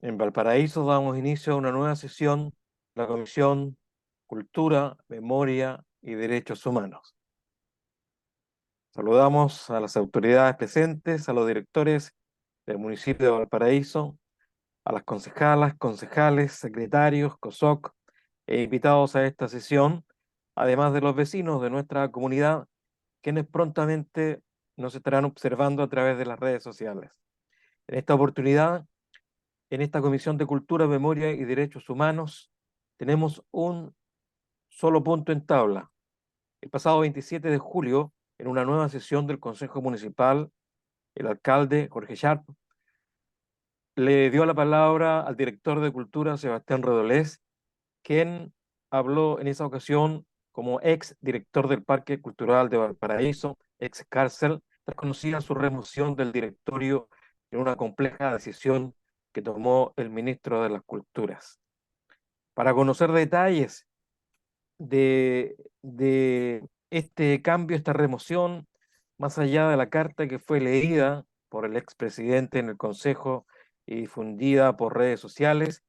En Valparaíso damos inicio a una nueva sesión de la Comisión Cultura, Memoria y Derechos Humanos. Saludamos a las autoridades presentes, a los directores del municipio de Valparaíso, a las concejalas, concejales, secretarios, COSOC e invitados a esta sesión, además de los vecinos de nuestra comunidad, quienes prontamente nos estarán observando a través de las redes sociales. En esta oportunidad, en esta Comisión de Cultura, Memoria y Derechos Humanos, tenemos un solo punto en tabla. El pasado 27 de julio, en una nueva sesión del Consejo Municipal, el alcalde Jorge Sharp le dio la palabra al director de Cultura, Sebastián Redolés, quien habló en esa ocasión como ex director del Parque Cultural de Valparaíso, ex cárcel, tras conocida su remoción del directorio en una compleja decisión que tomó el ministro de las Culturas. Para conocer detalles de este cambio, esta remoción, más allá de la carta que fue leída por el expresidente en el Consejo y difundida por redes sociales,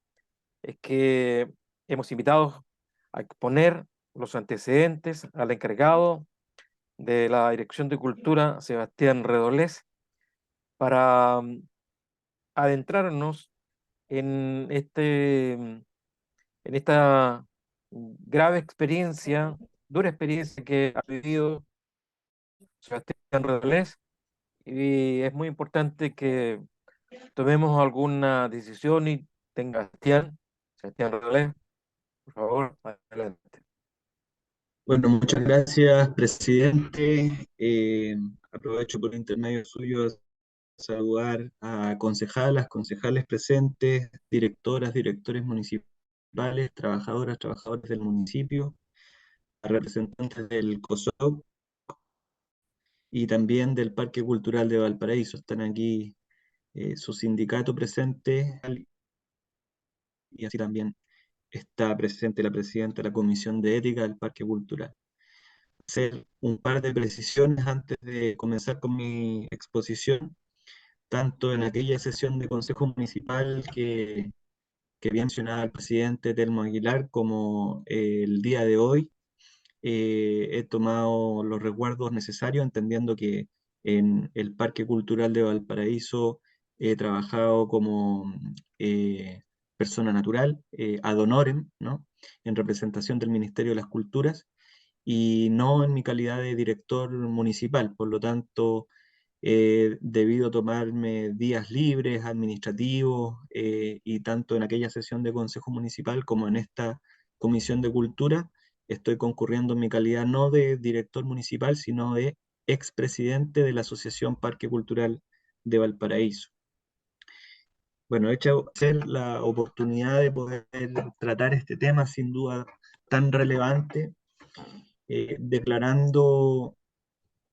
es que hemos invitado a exponer los antecedentes al encargado de la Dirección de Cultura, Sebastián Redolés, para adentrarnos en en esta grave experiencia, dura experiencia que ha vivido Sebastián Redolés, y es muy importante que tomemos alguna decisión y tenga Sebastián Redolés, por favor, adelante. Bueno, muchas gracias, presidente. Aprovecho por intermedio suyo a saludar a concejalas, concejales presentes, directoras, directores municipales, trabajadoras, trabajadores del municipio, a representantes del COSOC y también del Parque Cultural de Valparaíso. Están aquí su sindicato presente y así también está presente la presidenta de la Comisión de Ética del Parque Cultural. Hacer un par de precisiones antes de comenzar con mi exposición, tanto en aquella sesión de Consejo Municipal que había mencionado el presidente Telmo Aguilar, como el día de hoy. He tomado los resguardos necesarios, entendiendo que en el Parque Cultural de Valparaíso he trabajado como persona natural, ad honorem, ¿no? En representación del Ministerio de las Culturas y no en mi calidad de director municipal. Por lo tanto, he debido tomarme días libres administrativos y tanto en aquella sesión de Consejo Municipal como en esta Comisión de Cultura estoy concurriendo en mi calidad no de director municipal, sino de expresidente de la Asociación Parque Cultural de Valparaíso. Bueno, he hecho ser la oportunidad de poder tratar este tema sin duda tan relevante, declarando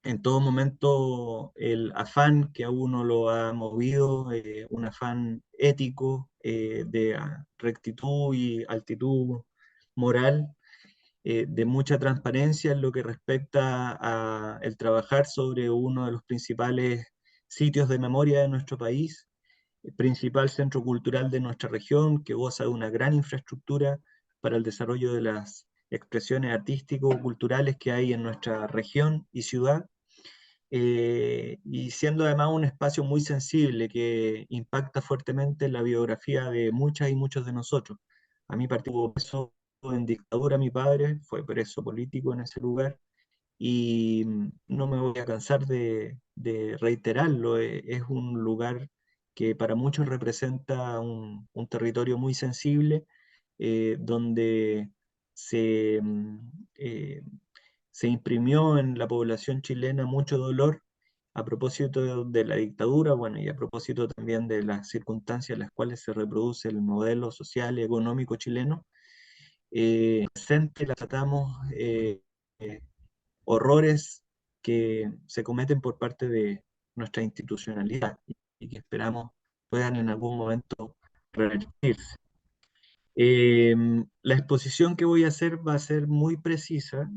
en todo momento el afán que a uno lo ha movido, un afán ético, de rectitud y altitud moral, de mucha transparencia en lo que respecta a el trabajar sobre uno de los principales sitios de memoria de nuestro país, el principal centro cultural de nuestra región, que goza de una gran infraestructura para el desarrollo de las expresiones artístico-culturales que hay en nuestra región y ciudad, y siendo además un espacio muy sensible que impacta fuertemente en la biografía de muchas y muchos de nosotros. A mí particular preso en dictadura, mi padre fue preso político en ese lugar y no me voy a cansar de reiterarlo, es un lugar que para muchos representa un territorio muy sensible, donde se, eh, se imprimió en la población chilena mucho dolor a propósito de la dictadura, bueno, y a propósito también de las circunstancias en las cuales se reproduce el modelo social y económico chileno. Presente la tratamos horrores que se cometen por parte de nuestra institucionalidad y que esperamos puedan en algún momento revertirse. La exposición que voy a hacer va a ser muy precisa.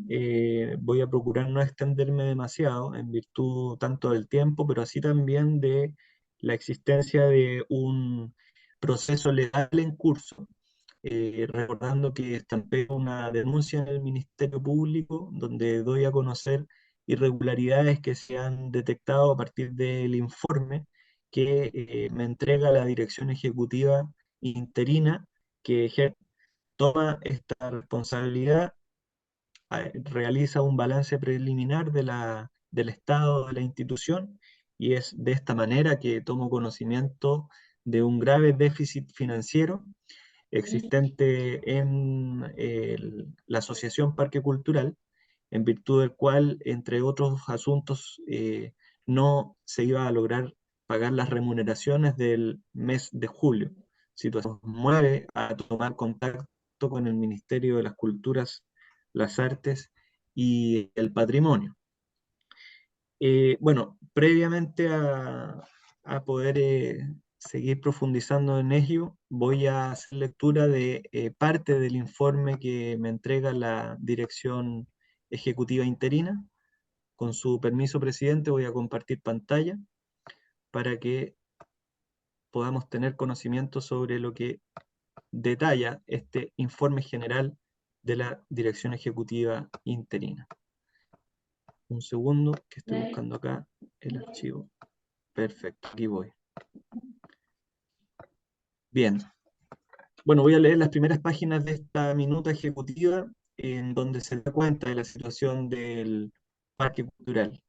Voy a procurar no extenderme demasiado en virtud tanto del tiempo, pero así también de la existencia de proceso legal en curso, recordando que estampé una denuncia en el Ministerio Público donde doy a conocer irregularidades que se han detectado a partir del informe que me entrega la Dirección Ejecutiva interina que toma esta responsabilidad, realiza un balance preliminar del estado de la institución y es de esta manera que tomo conocimiento de un grave déficit financiero existente en la Asociación Parque Cultural, en virtud del cual, entre otros asuntos, no se iba a lograr pagar las remuneraciones del mes de julio. Situación que nos mueve a tomar contacto con el Ministerio de las Culturas, las Artes y el Patrimonio. Bueno, previamente a poder seguir profundizando en ello, voy a hacer lectura de parte del informe que me entrega la Dirección Ejecutiva Interina. Con su permiso, presidente, voy a compartir pantalla para que podamos tener conocimiento sobre lo que detalla este informe general de la Dirección Ejecutiva Interina. Un segundo, que estoy buscando acá el archivo. Perfecto, aquí voy. Bien, bueno, voy a leer las primeras páginas de esta minuta ejecutiva en donde se da cuenta de la situación del Parque Cultural.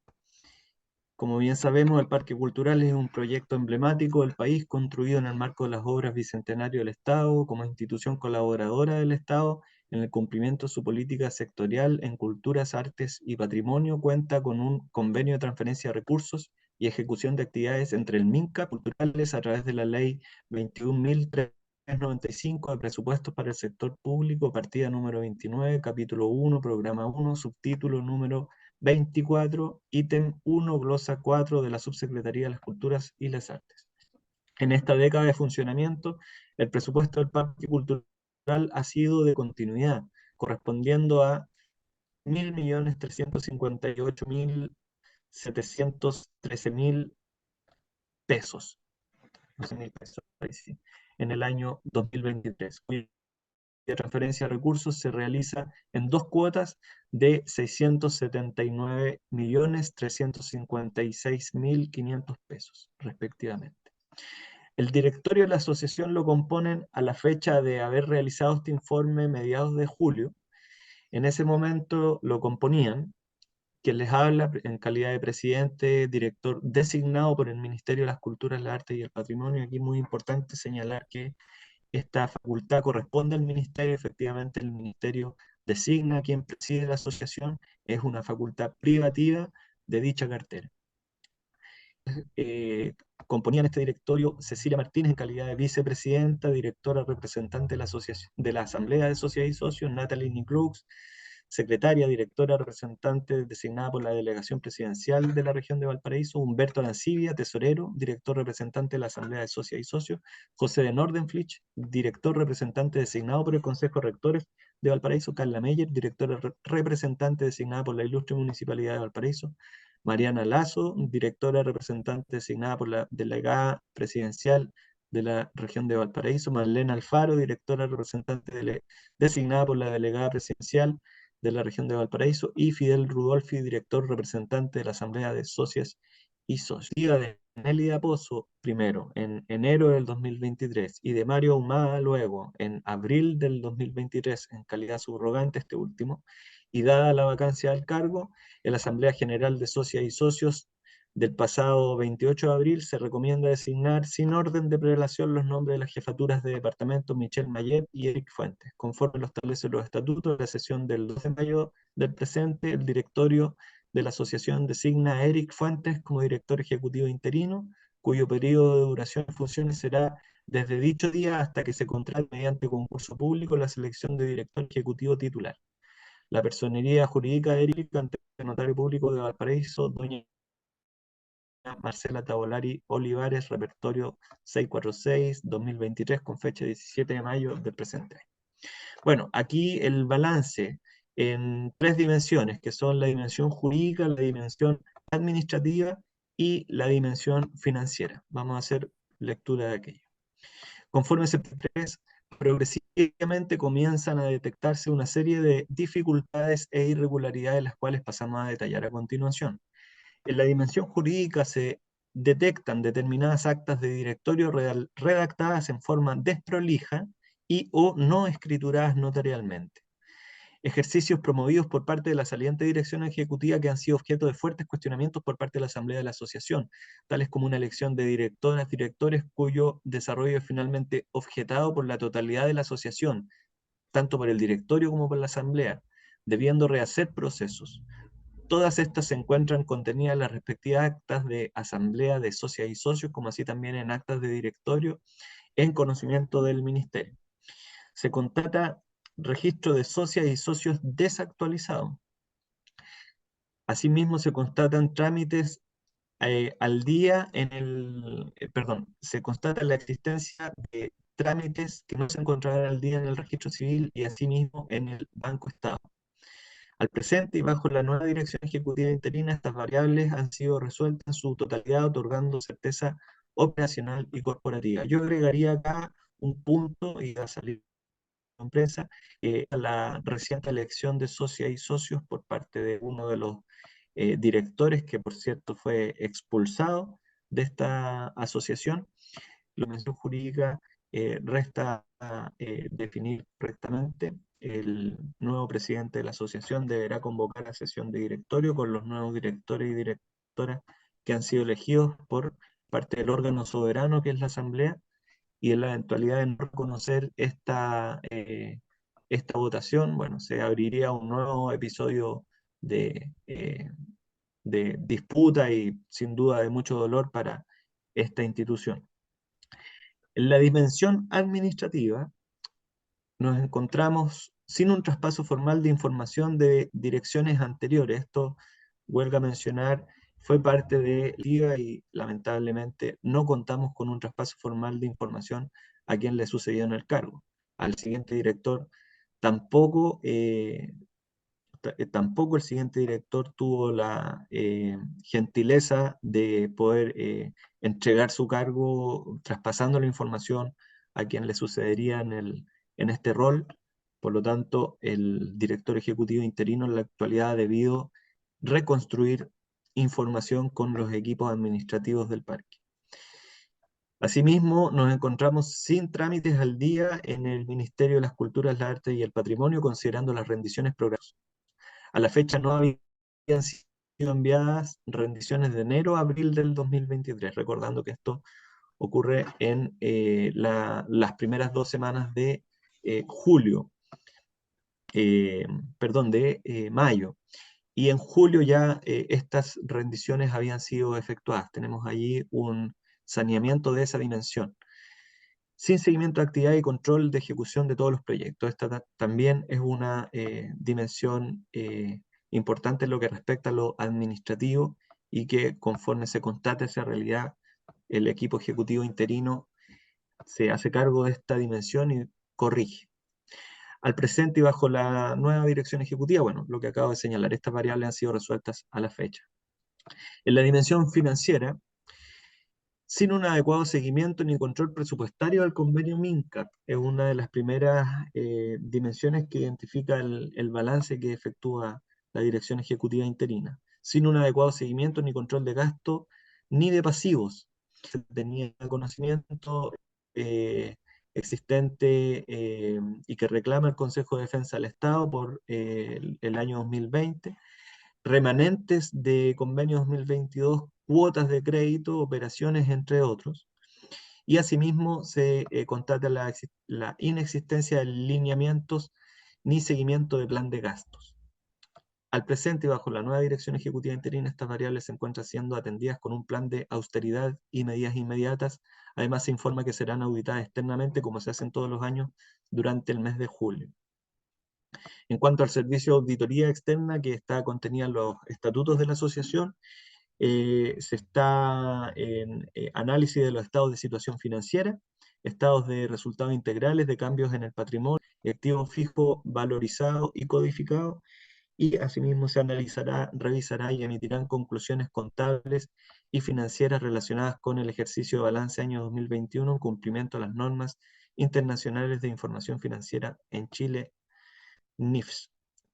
Como bien sabemos, el Parque Cultural es un proyecto emblemático del país construido en el marco de las obras bicentenario del Estado como institución colaboradora del Estado en el cumplimiento de su política sectorial en culturas, artes y patrimonio. Cuenta con un convenio de transferencia de recursos y ejecución de actividades entre el MINCA culturales a través de la ley 21.395 de presupuestos para el sector público, partida número 29, capítulo 1, programa 1, subtítulo número 24, ítem 1, glosa 4 de la Subsecretaría de las Culturas y las Artes. En esta década de funcionamiento, el presupuesto del Parque Cultural ha sido de continuidad, correspondiendo a 1.358.713.000 pesos, en el año 2023, de transferencia de recursos se realiza en dos cuotas de 679.356.500 pesos, respectivamente. El directorio de la asociación lo componen a la fecha de haber realizado este informe mediados de julio. En ese momento lo componían, quien les habla en calidad de presidente, director designado por el Ministerio de las Culturas, las Artes y el Patrimonio. Aquí es muy importante señalar que esta facultad corresponde al ministerio, efectivamente el ministerio designa a quien preside la asociación, es una facultad privativa de dicha cartera. Componían este directorio Cecilia Martínez en calidad de vicepresidenta, directora representante de la, de la Asamblea de Sociedades y Socios, Natalie Niclux, secretaria, directora representante designada por la Delegación Presidencial de la región de Valparaíso, Humberto Arancibia, tesorero, director representante de la Asamblea de Socias y Socios, José de Nordenflich, director representante designado por el Consejo de Rectores de Valparaíso, Carla Meyer, directora representante designada por la Ilustre Municipalidad de Valparaíso, Mariana Lazo, directora representante designada por la Delegada Presidencial de la región de Valparaíso, Marlene Alfaro, directora representante designada por la Delegada Presidencial de la región de Valparaíso, y Fidel Rudolfi, director representante de la Asamblea de Socias y Socios. De Nélida Pozo, primero, en enero del 2023, y de Mario Ahumada, luego, en abril del 2023, en calidad subrogante este último, y dada la vacancia del cargo, en la Asamblea General de Socias y Socios del pasado 28 de abril se recomienda designar sin orden de prelación los nombres de las jefaturas de departamento Michelle Mayet y Eric Fuentes. Conforme lo establecen los estatutos de la sesión del 12 de mayo del presente, el directorio de la asociación designa a Eric Fuentes como director ejecutivo interino, cuyo periodo de duración y funciones será desde dicho día hasta que se contrate mediante concurso público la selección de director ejecutivo titular. La personería jurídica de Eric ante el notario público de Valparaíso, doña Marcela Tavolari Olivares, repertorio 646-2023, con fecha 17 de mayo del presente año. Bueno, aquí el balance en tres dimensiones, que son la dimensión jurídica, la dimensión administrativa y la dimensión financiera. Vamos a hacer lectura de aquello. Conforme se progresivamente comienzan a detectarse una serie de dificultades e irregularidades, las cuales pasamos a detallar a continuación. En la dimensión jurídica se detectan determinadas actas de directorio redactadas en forma desprolija y o no escrituradas notarialmente. Ejercicios promovidos por parte de la saliente dirección ejecutiva que han sido objeto de fuertes cuestionamientos por parte de la Asamblea de la Asociación, tales como una elección de directoras, directores cuyo desarrollo es finalmente objetado por la totalidad de la asociación, tanto por el directorio como por la Asamblea, debiendo rehacer procesos. Todas estas se encuentran contenidas en las respectivas actas de asamblea de socias y socios, como así también en actas de directorio en conocimiento del Ministerio. Se constata registro de socias y socios desactualizado. Asimismo, se constatan trámites al día se constata la existencia de trámites que no se encontrarán al día en el registro civil y asimismo en el Banco Estado. Al presente y bajo la nueva dirección ejecutiva interina, estas variables han sido resueltas en su totalidad, otorgando certeza operacional y corporativa. Yo agregaría acá un punto, y va a salir la empresa, a la reciente elección de socias y socios por parte de uno de los directores, que por cierto fue expulsado de esta asociación. La mención jurídica resta definir correctamente. El nuevo presidente de la asociación deberá convocar a sesión de directorio con los nuevos directores y directoras que han sido elegidos por parte del órgano soberano que es la Asamblea, y en la eventualidad de no reconocer esta votación, bueno, se abriría un nuevo episodio de disputa y sin duda de mucho dolor para esta institución. En la dimensión administrativa nos encontramos sin un traspaso formal de información de direcciones anteriores. Esto, huelga mencionar, fue parte de Liga y lamentablemente no contamos con un traspaso formal de información a quien le sucedió en el cargo. Al siguiente director tampoco tampoco el siguiente director tuvo la gentileza de poder entregar su cargo traspasando la información a quien le sucedería en este rol. Por lo tanto, el director ejecutivo interino en la actualidad ha debido reconstruir información con los equipos administrativos del parque. Asimismo, nos encontramos sin trámites al día en el Ministerio de las Culturas, las Artes y el Patrimonio, considerando las rendiciones programadas. A la fecha no habían sido enviadas rendiciones de enero a abril del 2023, recordando que esto ocurre en las primeras 2 semanas de julio, perdón, de mayo. Y en julio ya estas rendiciones habían sido efectuadas. Tenemos allí un saneamiento de esa dimensión, sin seguimiento de actividad y control de ejecución de todos los proyectos. Esta también es una dimensión importante en lo que respecta a lo administrativo, y que conforme se constate esa realidad, el equipo ejecutivo interino se hace cargo de esta dimensión y corrige. Al presente y bajo la nueva dirección ejecutiva, bueno, lo que acabo de señalar, estas variables han sido resueltas a la fecha. En la dimensión financiera, sin un adecuado seguimiento ni control presupuestario del convenio MINCAP, es una de las primeras dimensiones que identifica el balance que efectúa la dirección ejecutiva interina. Sin un adecuado seguimiento ni control de gasto ni de pasivos. Se tenía conocimiento eh, existente y que reclama el Consejo de Defensa del Estado por el año 2020, remanentes de convenio 2022, cuotas de crédito, operaciones, entre otros. Y asimismo se constata la inexistencia de lineamientos ni seguimiento de plan de gastos. Al presente y bajo la nueva dirección ejecutiva interina, estas variables se encuentran siendo atendidas con un plan de austeridad y medidas inmediatas. Además, se informa que serán auditadas externamente, como se hacen todos los años, durante el mes de julio. En cuanto al servicio de auditoría externa, que está contenida en los estatutos de la asociación, se está en análisis de los estados de situación financiera, estados de resultados integrales, de cambios en el patrimonio, activos fijos valorizados y codificados, y asimismo se analizará, revisará y emitirán conclusiones contables y financieras relacionadas con el ejercicio de balance año 2021 en cumplimiento a las normas internacionales de información financiera en Chile, NIFS,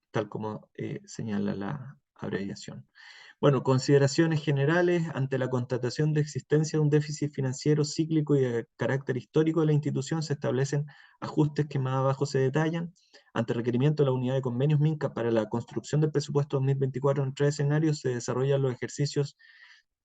tal como señala la abreviación. Bueno, consideraciones generales ante la constatación de existencia de un déficit financiero cíclico y de carácter histórico de la institución se establecen ajustes que más abajo se detallan. Ante requerimiento de la unidad de convenios MINCA para la construcción del presupuesto 2024 en 3 escenarios se desarrollan los ejercicios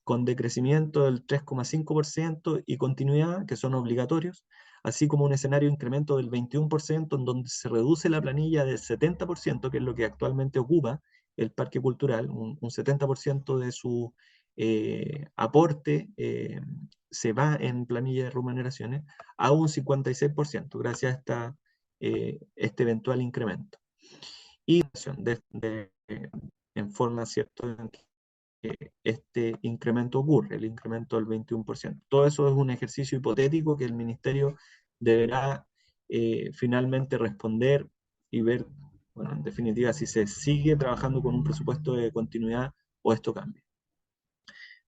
con decrecimiento del 3,5% y continuidad, que son obligatorios, así como un escenario de incremento del 21% en donde se reduce la planilla del 70%, que es lo que actualmente ocupa el parque cultural, un 70% de su aporte se va en planilla de remuneraciones, a un 56% gracias a este eventual incremento. Y en forma, ¿cierto?, este incremento ocurre, el incremento del 21%. Todo eso es un ejercicio hipotético que el Ministerio deberá finalmente responder y ver, bueno, en definitiva, si se sigue trabajando con un presupuesto de continuidad o esto cambia.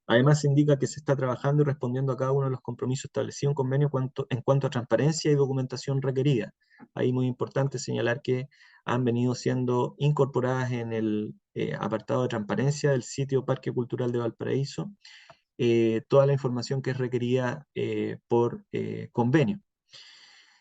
Además, se indica que se está trabajando y respondiendo a cada uno de los compromisos establecidos en convenio en cuanto a transparencia y documentación requerida. Ahí muy importante señalar que han venido siendo incorporadas en el apartado de transparencia del sitio Parque Cultural de Valparaíso toda la información que es requerida por convenio.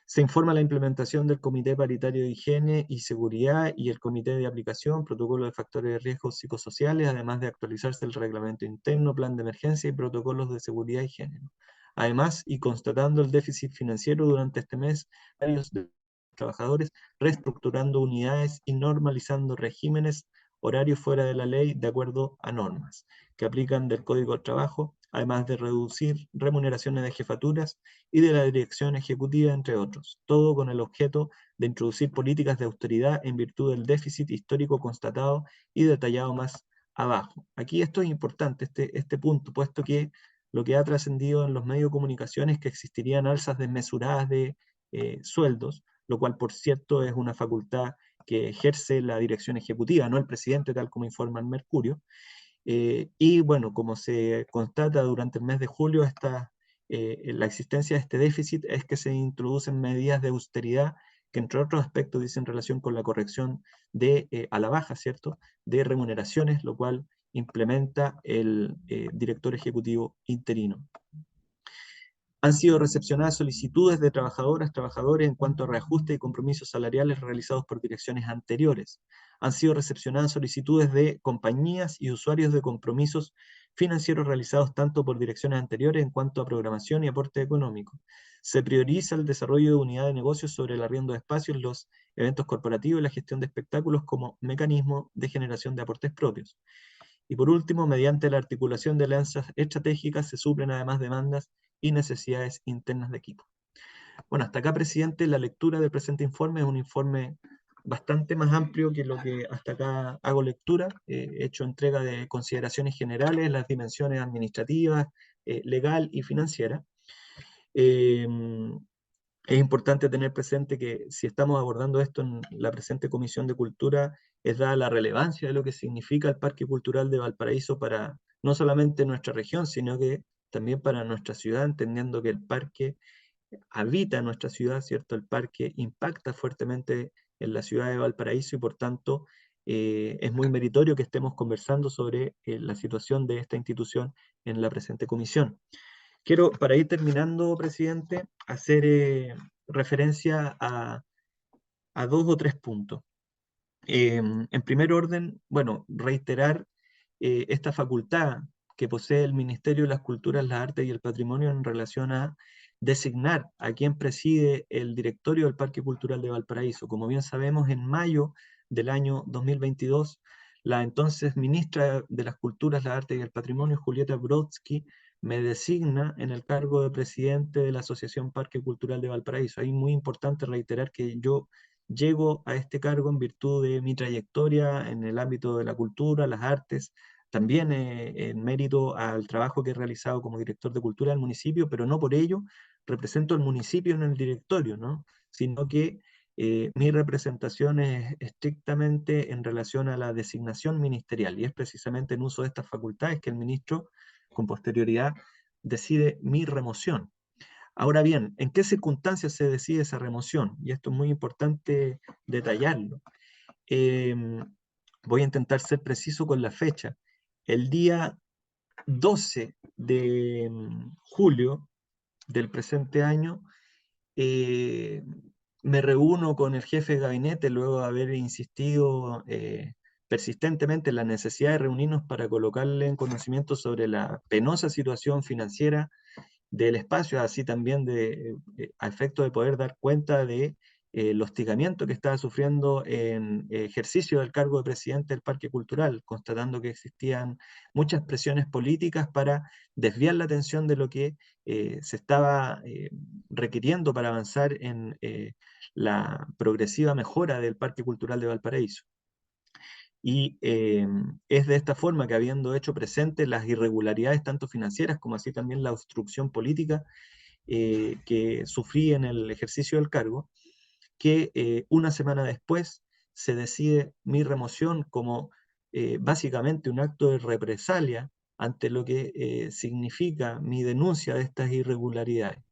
Se informa la implementación del Comité Paritario de Higiene y Seguridad y el Comité de Aplicación, protocolo de factores de riesgo psicosociales, además de actualizarse el reglamento interno, plan de emergencia y protocolos de seguridad y género. Además, y constatando el déficit financiero durante este mes, varios de trabajadores reestructurando unidades y normalizando regímenes horarios fuera de la ley de acuerdo a normas que aplican del Código del Trabajo, además de reducir remuneraciones de jefaturas y de la dirección ejecutiva, entre otros, todo con el objeto de introducir políticas de austeridad en virtud del déficit histórico constatado y detallado más abajo. Aquí esto es importante, este punto, puesto que lo que ha trascendido en los medios de comunicación es que existirían alzas desmesuradas de sueldos, lo cual, por cierto, es una facultad que ejerce la dirección ejecutiva, no el presidente, tal como informa el Mercurio. Y bueno, como se constata durante el mes de julio, la existencia de este déficit es que se introducen medidas de austeridad que entre otros aspectos dicen relación con la corrección a la baja, ¿cierto?, de remuneraciones, lo cual implementa el director ejecutivo interino. Han sido recepcionadas solicitudes de trabajadoras, trabajadores en cuanto a reajuste y compromisos salariales realizados por direcciones anteriores. Han sido recepcionadas solicitudes de compañías y usuarios de compromisos financieros realizados tanto por direcciones anteriores en cuanto a programación y aporte económico. Se prioriza el desarrollo de unidad de negocios sobre el arriendo de espacios, los eventos corporativos y la gestión de espectáculos como mecanismo de generación de aportes propios. Y por último, mediante la articulación de alianzas estratégicas se suplen además demandas y necesidades internas de equipo. Bueno, hasta acá, presidente, la lectura del presente informe es un informe bastante más amplio que lo que hasta acá hago lectura. He hecho entrega de consideraciones generales, las dimensiones administrativas, legal y financiera. Eh, es importante tener presente que si estamos abordando esto en la presente Comisión de Cultura, es dada la relevancia de lo que significa el Parque Cultural de Valparaíso para no solamente nuestra región, sino que también para nuestra ciudad, entendiendo que el parque habita nuestra ciudad, ¿cierto? El parque impacta fuertemente en la ciudad de Valparaíso y por tanto es muy meritorio que estemos conversando sobre la situación de esta institución en la presente comisión. Quiero, para ir terminando, presidente, hacer referencia a dos o tres puntos. En primer orden, bueno, reiterar esta facultad que posee el Ministerio de las Culturas, las Artes y el Patrimonio en relación a designar a quien preside el directorio del Parque Cultural de Valparaíso. Como bien sabemos, en mayo del año 2022, la entonces ministra de las Culturas, las Artes y el Patrimonio, Julieta Brodsky, me designa en el cargo de presidente de la Asociación Parque Cultural de Valparaíso. Ahí muy importante reiterar que yo llego a este cargo en virtud de mi trayectoria en el ámbito de la cultura, las artes, también en mérito al trabajo que he realizado como director de cultura del municipio, pero no por ello represento al municipio en el directorio, ¿no? Sino que mi representación es estrictamente en relación a la designación ministerial y es precisamente en uso de estas facultades que el ministro, con posterioridad, decide mi remoción. Ahora bien, ¿en qué circunstancias se decide esa remoción? Y esto es muy importante detallarlo. Eh, Voy a intentar ser preciso con la fecha. El día 12 de julio del presente año, eh, me reúno con el jefe de gabinete luego de haber insistido persistentemente en la necesidad de reunirnos para colocarle en conocimiento sobre la penosa situación financiera del espacio, así también a efecto de poder dar cuenta de el hostigamiento que estaba sufriendo en ejercicio del cargo de presidente del Parque Cultural, constatando que existían muchas presiones políticas para desviar la atención de lo que se estaba requiriendo para avanzar en la progresiva mejora del Parque Cultural de Valparaíso. Y es de esta forma que, habiendo hecho presentes las irregularidades tanto financieras como así también la obstrucción política que sufrí en el ejercicio del cargo, que una semana después se decide mi remoción como básicamente un acto de represalia ante lo que significa mi denuncia de estas irregularidades.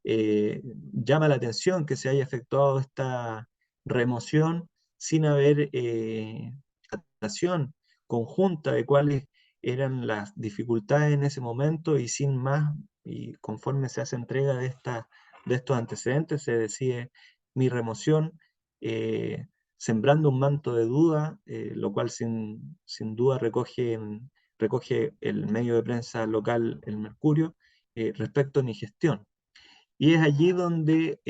Llama la atención que se haya efectuado esta remoción sin haber acción conjunta de cuáles eran las dificultades en ese momento y sin más, y conforme se hace entrega de estos antecedentes, se decide mi remoción, sembrando un manto de duda, lo cual sin duda recoge el medio de prensa local, el Mercurio, respecto a mi gestión. Y es allí donde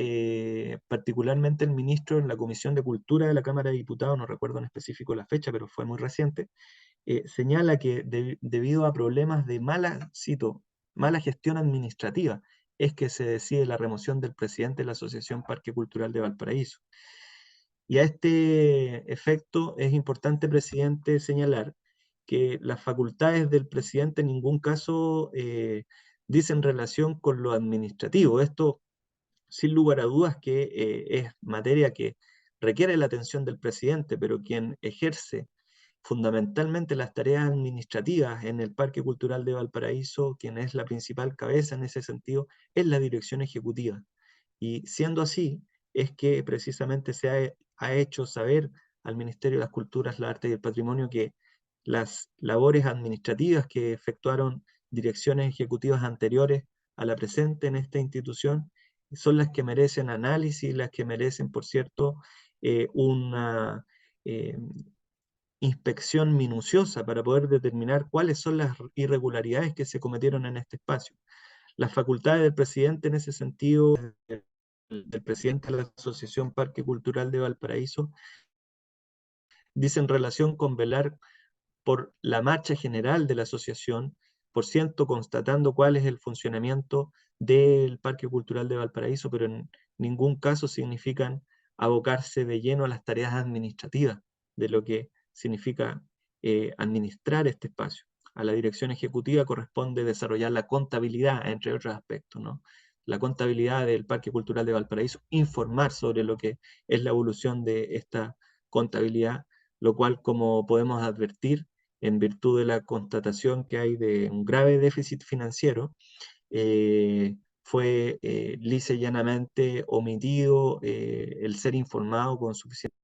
particularmente el ministro en la Comisión de Cultura de la Cámara de Diputados, no recuerdo en específico la fecha, pero fue muy reciente, señala que debido a problemas de cito, mala gestión administrativa, es que se decide la remoción del presidente de la Asociación Parque Cultural de Valparaíso. Y a este efecto es importante, presidente, señalar que las facultades del presidente en ningún caso dicen relación con lo administrativo. Esto, sin lugar a dudas, que es materia que requiere la atención del presidente, pero quien ejerce fundamentalmente las tareas administrativas en el Parque Cultural de Valparaíso, quien es la principal cabeza en ese sentido, es la dirección ejecutiva. Y siendo así, es que precisamente ha hecho saber al Ministerio de las Culturas, la Arte y el Patrimonio que las labores administrativas que efectuaron direcciones ejecutivas anteriores a la presente en esta institución son las que merecen análisis, las que merecen, por cierto, una eh, inspección minuciosa para poder determinar cuáles son las irregularidades que se cometieron en este espacio. Las facultades del presidente en ese sentido, del presidente de la Asociación Parque Cultural de Valparaíso, dicen relación con velar por la marcha general de la asociación, por cierto, constatando cuál es el funcionamiento del Parque Cultural de Valparaíso, pero en ningún caso significan abocarse de lleno a las tareas administrativas de lo que significa administrar este espacio. A la dirección ejecutiva corresponde desarrollar la contabilidad, entre otros aspectos, ¿no? La contabilidad del Parque Cultural de Valparaíso, informar sobre lo que es la evolución de esta contabilidad, lo cual, como podemos advertir, en virtud de la constatación que hay de un grave déficit financiero, fue lisa y llanamente omitido el ser informado con suficiente.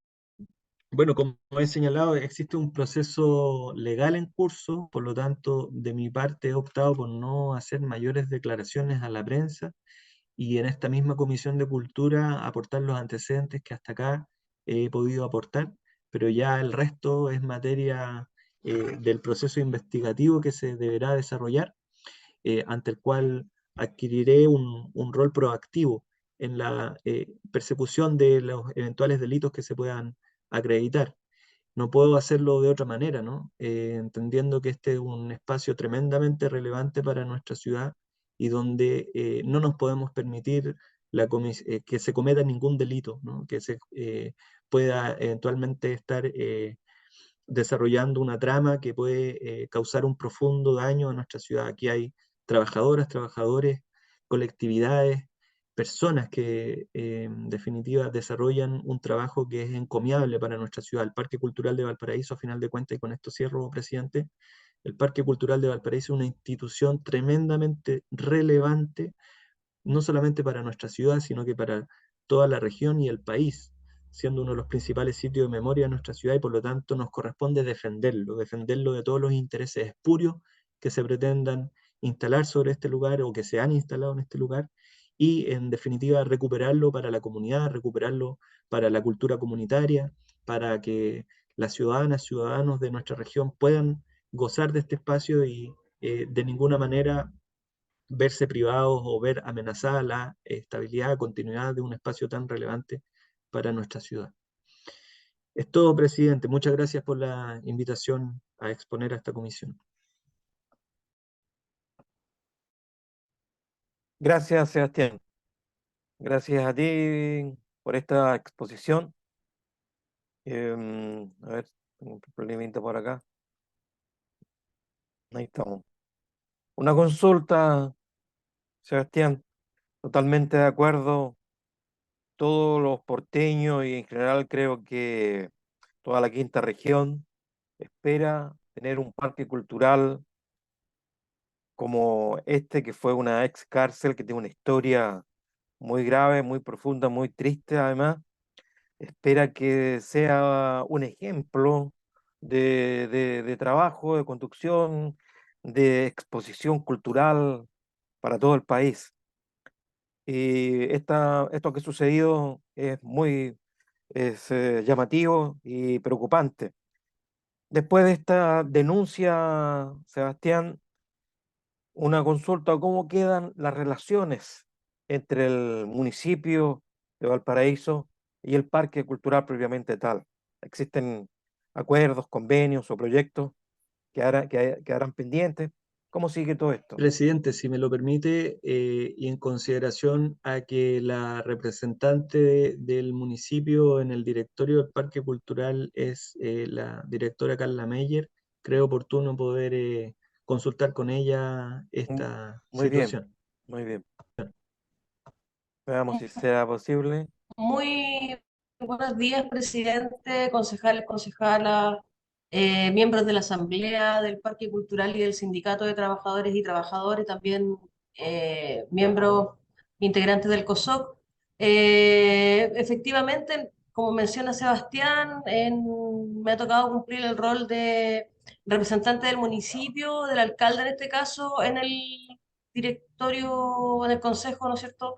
Bueno, como he señalado, existe un proceso legal en curso, por lo tanto, de mi parte he optado por no hacer mayores declaraciones a la prensa y en esta misma Comisión de Cultura aportar los antecedentes que hasta acá he podido aportar, pero ya el resto es materia del proceso investigativo que se deberá desarrollar, ante el cual adquiriré un rol proactivo en la persecución de los eventuales delitos que se puedan acreditar. No puedo hacerlo de otra manera, ¿no? Entendiendo que este es un espacio tremendamente relevante para nuestra ciudad y donde no nos podemos permitir que se cometa ningún delito, ¿no? Que se pueda eventualmente estar desarrollando una trama que puede causar un profundo daño a nuestra ciudad. Aquí hay trabajadoras, trabajadores, colectividades, personas que en definitiva desarrollan un trabajo que es encomiable para nuestra ciudad. El Parque Cultural de Valparaíso, a final de cuentas, y con esto cierro, presidente, el Parque Cultural de Valparaíso es una institución tremendamente relevante no solamente para nuestra ciudad, sino que para toda la región y el país, siendo uno de los principales sitios de memoria de nuestra ciudad y por lo tanto nos corresponde defenderlo, defenderlo de todos los intereses espurios que se pretendan instalar sobre este lugar o que se han instalado en este lugar y en definitiva recuperarlo para la comunidad, recuperarlo para la cultura comunitaria, para que las ciudadanas, ciudadanos de nuestra región puedan gozar de este espacio y de ninguna manera verse privados o ver amenazada la estabilidad, continuidad de un espacio tan relevante para nuestra ciudad. Es todo, presidente. Muchas gracias por la invitación a exponer a esta comisión. Gracias, Sebastián. Gracias a ti por esta exposición. A ver, tengo un problemita por acá. Ahí estamos. Una consulta, Sebastián. Totalmente de acuerdo. Todos los porteños y en general creo que toda la quinta región espera tener un parque cultural como este, que fue una ex cárcel, que tiene una historia muy grave, muy profunda, muy triste además. Espera que sea un ejemplo de trabajo, de conducción, de exposición cultural para todo el país. Y esto que ha sucedido es llamativo y preocupante. Después de esta denuncia, Sebastián, una consulta, ¿cómo quedan las relaciones entre el municipio de Valparaíso y el parque cultural propiamente tal? ¿Existen acuerdos, convenios o proyectos que harán pendientes? ¿Cómo sigue todo esto? Presidente, si me lo permite, y en consideración a que la representante del municipio en el directorio del Parque Cultural es la directora Carla Meyer, creo oportuno poder consultar con ella Mm, esta Muy bien, situación. muy bien. Veamos si sea posible. Muy buenos días, presidente, concejales, concejalas, miembros de la Asamblea del Parque Cultural y del Sindicato de Trabajadores y Trabajadoras, también miembros integrantes del COSOC. Efectivamente, como menciona Sebastián, me ha tocado cumplir el rol de representante del municipio, del alcalde en este caso, en el directorio, en el consejo, ¿no es cierto?,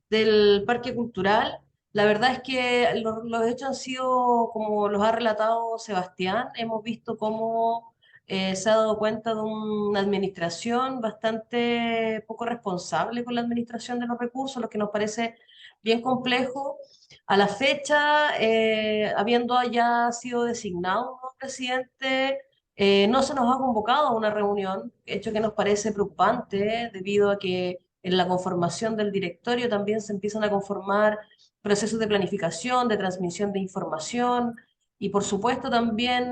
del Parque Cultural. La verdad es que los hechos han sido como los ha relatado Sebastián. Hemos visto cómo se ha dado cuenta de una administración bastante poco responsable con la administración de los recursos, lo que nos parece bien complejo. A la fecha, habiendo ya sido designado un nuevo presidente, no se nos ha convocado a una reunión, hecho que nos parece preocupante debido a que en la conformación del directorio también se empiezan a conformar procesos de planificación, de transmisión de información y por supuesto también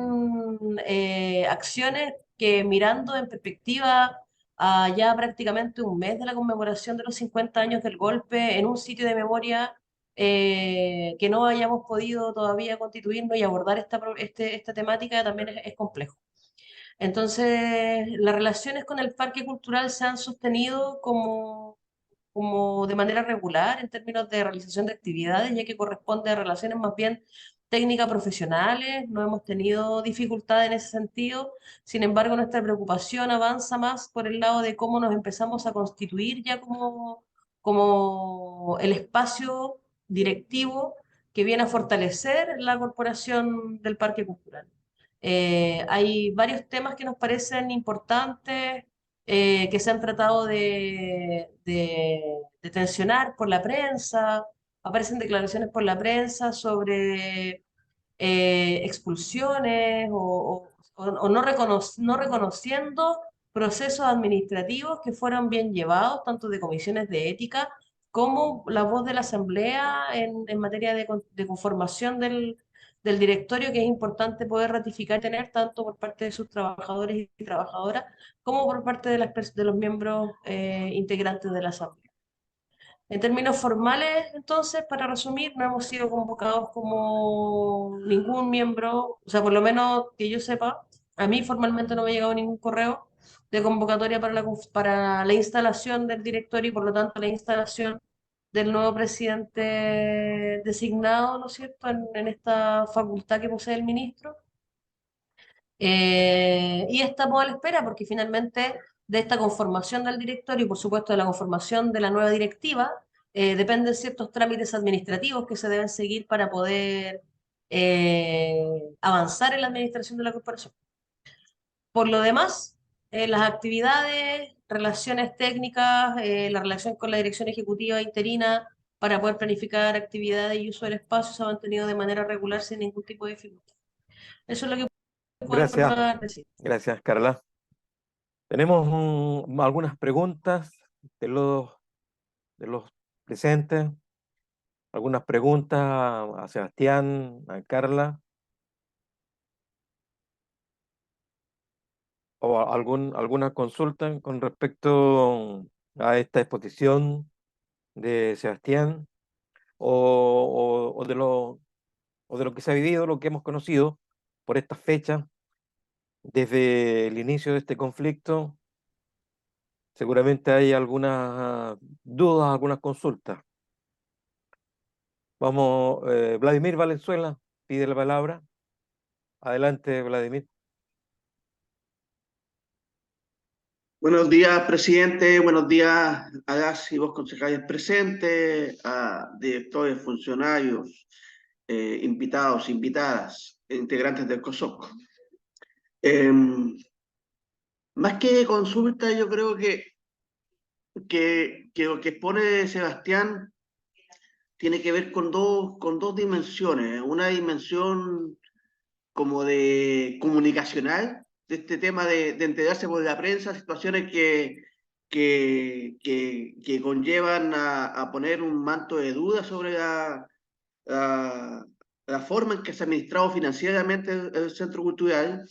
acciones que mirando en perspectiva a ya prácticamente un mes de la conmemoración de los 50 años del golpe en un sitio de memoria que no hayamos podido todavía constituirnos y abordar esta temática también es complejo. Entonces, las relaciones con el parque cultural se han sostenido como de manera regular en términos de realización de actividades, ya que corresponde a relaciones más bien técnicas profesionales, no hemos tenido dificultad en ese sentido, sin embargo nuestra preocupación avanza más por el lado de cómo nos empezamos a constituir ya como el espacio directivo que viene a fortalecer la corporación del Parque Cultural. Hay varios temas que nos parecen importantes, que se han tratado de tensionar por la prensa, aparecen declaraciones por la prensa sobre expulsiones o no reconociendo procesos administrativos que fueron bien llevados, tanto de comisiones de ética como la voz de la Asamblea en materia de conformación del directorio, que es importante poder ratificar y tener tanto por parte de sus trabajadores y trabajadoras como por parte de los miembros integrantes de la Asamblea. En términos formales, entonces, para resumir, no hemos sido convocados como ningún miembro, o sea, por lo menos que yo sepa, a mí formalmente no me ha llegado ningún correo de convocatoria para la instalación del directorio y por lo tanto la instalación del nuevo presidente designado, ¿no es cierto?, en esta facultad que posee el ministro. Y estamos a la espera porque finalmente de esta conformación del directorio y por supuesto de la conformación de la nueva directiva, dependen ciertos trámites administrativos que se deben seguir para poder avanzar en la administración de la corporación. Por lo demás, las actividades, relaciones técnicas, la relación con la dirección ejecutiva interina para poder planificar actividades y uso del espacio se ha mantenido de manera regular sin ningún tipo de dificultad. Eso es lo que puedo Gracias, informar, presidente. gracias, Carla. Tenemos algunas preguntas de los presentes, algunas preguntas a Sebastián, a Carla, o alguna consulta con respecto a esta exposición de Sebastián, o de lo que se ha vivido, lo que hemos conocido por estas fechas, desde el inicio de este conflicto. Seguramente hay algunas dudas, algunas consultas. Vamos, Vladimir Valenzuela pide la palabra. Adelante, Vladimir. Buenos días, presidente. Buenos días a las y vos, concejales presentes, a directores, funcionarios, invitados, invitadas, integrantes del COSOC. Más que consulta, yo creo que lo que expone Sebastián tiene que ver con dos dimensiones. Una dimensión como de comunicacional, de este tema de enterarse por la prensa, situaciones que conllevan a poner un manto de duda sobre la forma en que se ha administrado financieramente el Centro Cultural.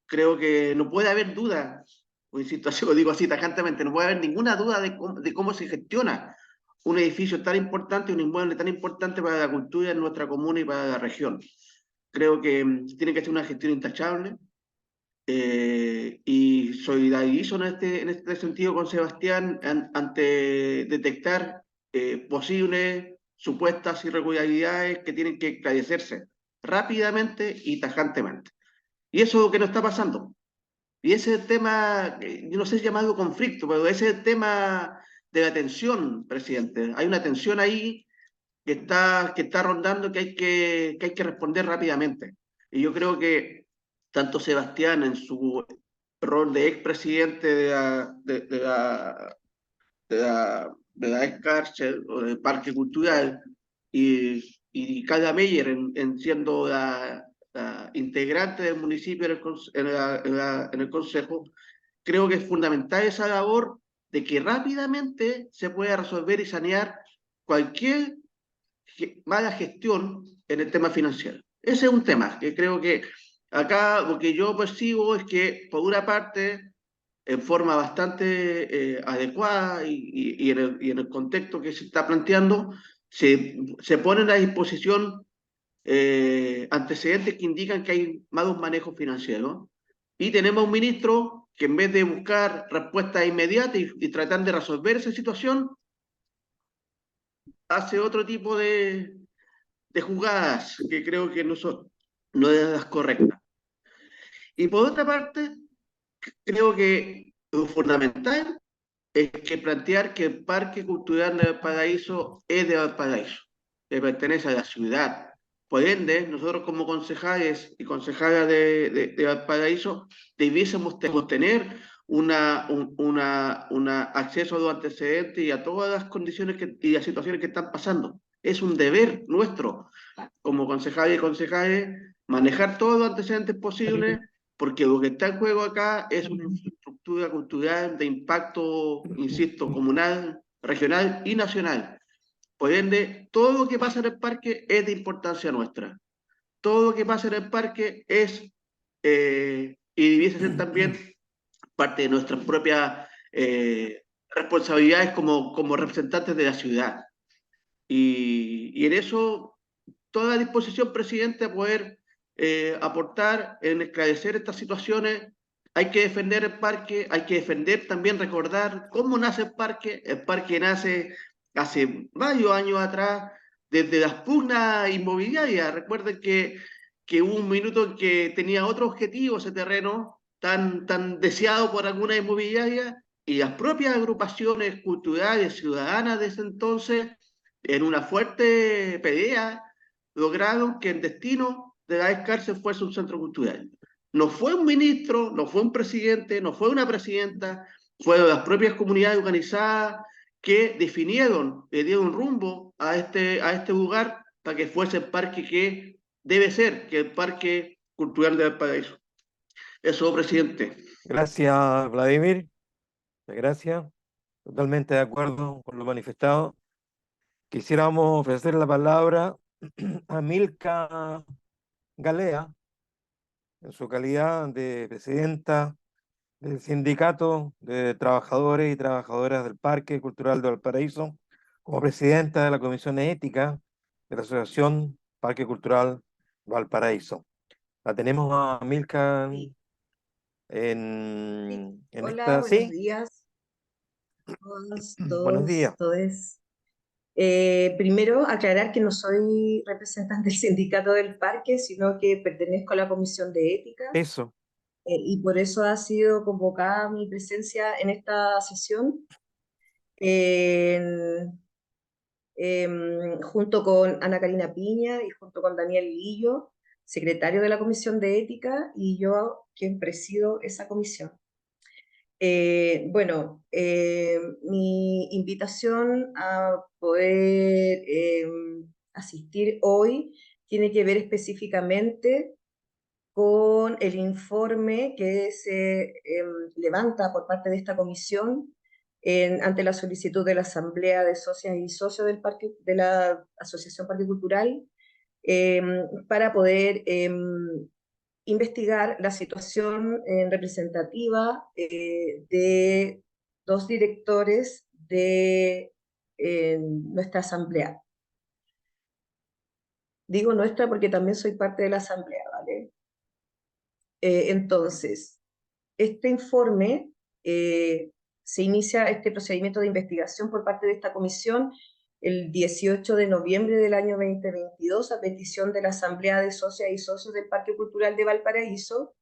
Creo que no puede haber duda, o insisto, así lo digo así tajantemente, no puede haber ninguna duda de cómo se gestiona un edificio tan importante, un inmueble tan importante para la cultura en nuestra comuna y para la región. Creo que tiene que ser una gestión intachable, y solidarizo en este sentido con Sebastián ante detectar posibles supuestas irregularidades que tienen que esclarecerse rápidamente y tajantemente. Y eso es lo que nos está pasando. Y ese es el tema, yo no sé si llamarlo conflicto, pero ese es el tema de la tensión, presidente. Hay una tensión ahí que está rondando que hay que responder rápidamente. Y yo creo que tanto Sebastián en su rol de expresidente de la ex cárcel o del Parque Cultural y Carla Meyer en siendo la integrante del municipio en el Consejo, creo que es fundamental esa labor de que rápidamente se pueda resolver y sanear cualquier mala gestión en el tema financiero. Ese es un tema que creo que acá lo que yo percibo es que, por una parte, en forma bastante adecuada y en el contexto que se está planteando, se ponen a disposición antecedentes que indican que hay malos manejos financieros. Y tenemos un ministro que en vez de buscar respuestas inmediatas y tratar de resolver esa situación, hace otro tipo de jugadas que creo que no es las correctas. Y por otra parte, creo que lo fundamental es que plantear que el Parque Cultural de Valparaíso es de Valparaíso, que pertenece a la ciudad. Por ende, nosotros como concejales y concejalas de Valparaíso debiésemos tener un acceso a los antecedentes y a todas las condiciones y las situaciones que están pasando. Es un deber nuestro como concejales y concejales manejar todos los antecedentes posibles, porque lo que está en juego acá es una infraestructura cultural de impacto, insisto, comunal, regional y nacional. Por ende, todo lo que pasa en el parque es de importancia nuestra. Todo lo que pasa en el parque es, y debiese ser también parte de nuestra propia responsabilidades como representantes de la ciudad. Y en eso, toda disposición, presidente, a poder aportar en esclarecer estas situaciones. Hay que defender el parque, hay que defender también, recordar cómo nace el parque. El parque nace hace varios años atrás, desde las pugnas inmobiliarias. Recuerden que hubo un minuto en que tenía otro objetivo ese terreno, tan deseado por alguna inmobiliaria, y las propias agrupaciones culturales ciudadanas de ese entonces, en una fuerte pelea, lograron que el destino de la cárcel fuese un centro cultural. No fue un ministro, no fue un presidente, no fue una presidenta, fueron las propias comunidades organizadas que definieron, le dieron rumbo a este lugar para que fuese el parque que debe ser, que el Parque Cultural de Valparaíso. Eso, presidente. Gracias, Vladimir. Gracias. Totalmente de acuerdo con lo manifestado. Quisiéramos ofrecer la palabra a Milka Galea, en su calidad de presidenta del Sindicato de Trabajadores y Trabajadoras del Parque Cultural de Valparaíso, como presidenta de la Comisión Ética de la Asociación Parque Cultural Valparaíso. La tenemos a Milka Sí. en Hola, esta. buenos Sí, días. Todos, buenos todos, días. todes. Primero, aclarar que no soy representante del sindicato del parque, sino que pertenezco a la Comisión de Ética, Eso. y por eso ha sido convocada mi presencia en esta sesión, en- junto con Ana Karina Piña y junto con Daniel Lillo, secretario de la Comisión de Ética, y yo quien presido esa comisión. Mi invitación a poder asistir hoy tiene que ver específicamente con el informe que se levanta por parte de esta comisión ante la solicitud de la Asamblea de Socias y Socios del Parque, de la Asociación Parque Cultural, para poder investigar la situación representativa de dos directores de nuestra asamblea. Digo nuestra porque también soy parte de la asamblea, ¿vale? Entonces, este informe, se inicia este procedimiento de investigación por parte de esta comisión el 18 de noviembre del año 2022 a petición de la Asamblea de Socias y Socios del Parque Cultural de Valparaíso,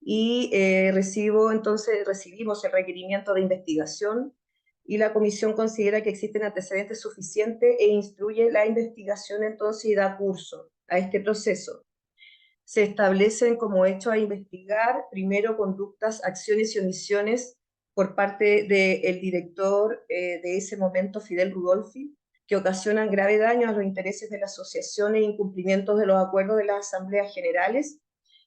y recibimos el requerimiento de investigación y la comisión considera que existen antecedentes suficientes e instruye la investigación entonces y da curso a este proceso. Se establecen como hecho a investigar, primero, conductas, acciones y omisiones por parte del director de ese momento, Fidel Rudolfi, que ocasionan grave daño a los intereses de la asociación e incumplimientos de los acuerdos de las asambleas generales,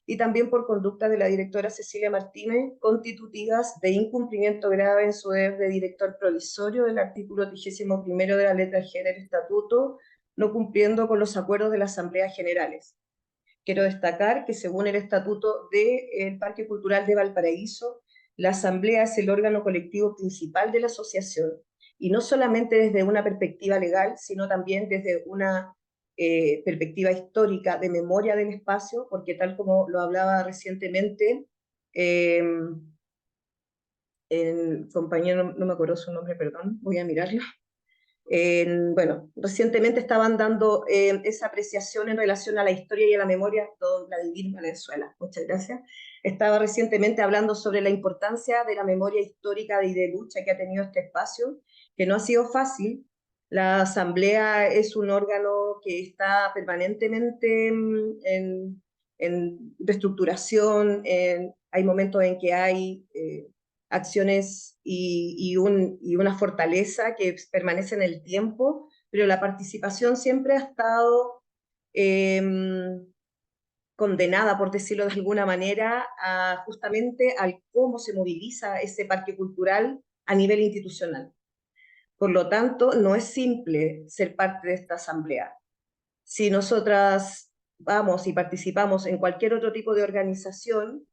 y también por conductas de la directora Cecilia Martínez, constitutivas de incumplimiento grave en su deber de director provisorio del artículo 31 de la letra G del estatuto, no cumpliendo con los acuerdos de las asambleas generales. Quiero destacar que según el Estatuto del Parque Cultural de Valparaíso, la Asamblea es el órgano colectivo principal de la asociación, y no solamente desde una perspectiva legal, sino también desde una perspectiva histórica de memoria del espacio, porque tal como lo hablaba recientemente el compañero, no me acuerdo su nombre, perdón, voy a mirarlo. Recientemente estaban dando esa apreciación en relación a la historia y a la memoria, don Vladimir Valenzuela, muchas gracias. Estaba recientemente hablando sobre la importancia de la memoria histórica y de lucha que ha tenido este espacio, que no ha sido fácil. La Asamblea es un órgano que está permanentemente en reestructuración, hay momentos en que hay acciones y una fortaleza que permanece en el tiempo, pero la participación siempre ha estado eh, condenada, por decirlo de alguna manera, justamente al cómo se moviliza ese parque cultural a nivel institucional. Por lo tanto, no es simple ser parte de esta asamblea. Si nosotras vamos y participamos en cualquier otro tipo de organización,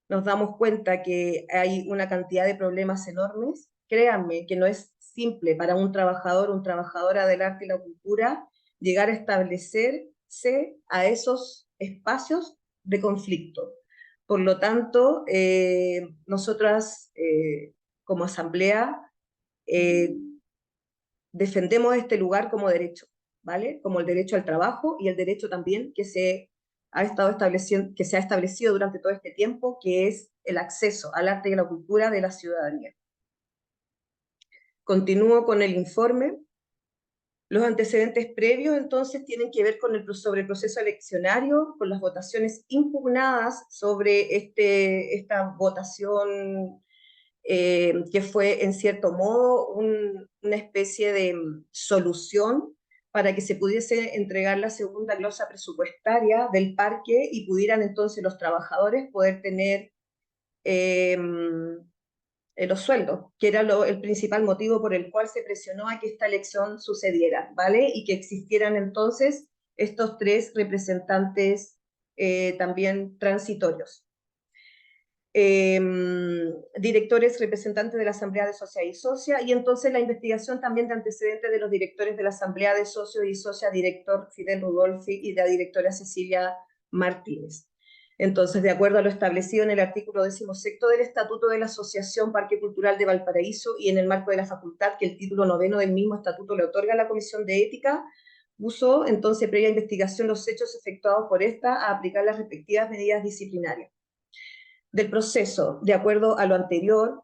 nos damos cuenta que hay una cantidad de problemas enormes créanme que no es simple para un trabajador o una trabajadora del arte y la cultura llegar a establecerse a esos espacios de conflicto. Por lo tanto, nosotras como asamblea defendemos este lugar como derecho, ¿vale? Como el derecho al trabajo y el derecho también que se ha establecido durante todo este tiempo, que es el acceso al arte y a la cultura de la ciudadanía. Continúo con el informe. Los antecedentes previos, entonces, tienen que ver sobre el proceso eleccionario, con las votaciones impugnadas sobre esta votación que fue, en cierto modo, una especie de solución para que se pudiese entregar la segunda glosa presupuestaria del parque y pudieran entonces los trabajadores poder tener los sueldos, que era el principal motivo por el cual se presionó a que esta elección sucediera, ¿vale? Y que existieran entonces estos 3 representantes también transitorios. Directores representantes de la Asamblea de Socias y Socias, y entonces la investigación también de antecedentes de los directores de la Asamblea de Socios y Socias, director Fidel Rudolfi y la directora Cecilia Martínez. Entonces, de acuerdo a lo establecido en el artículo 16 del Estatuto de la Asociación Parque Cultural de Valparaíso y en el marco de la facultad que el título 9 del mismo estatuto le otorga a la Comisión de Ética, puso entonces, previa investigación, los hechos efectuados por esta a aplicar las respectivas medidas disciplinarias del proceso. De acuerdo a lo anterior,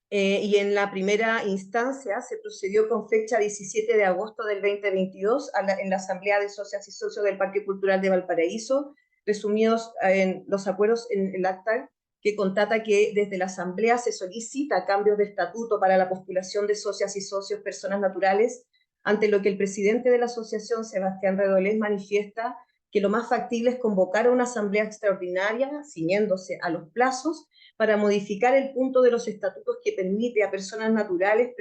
y en la primera instancia se procedió con fecha 17 de agosto del 2022 en la Asamblea de Socias y Socios del Parque Cultural de Valparaíso, resumidos en los acuerdos en el acta que constata que desde la Asamblea se solicita cambios de estatuto para la postulación de socias y socios personas naturales, ante lo que el presidente de la asociación, Sebastián Redolés, manifiesta que lo más factible es convocar a una asamblea extraordinaria, ciñéndose a los plazos, para modificar el punto de los estatutos que permite a personas naturales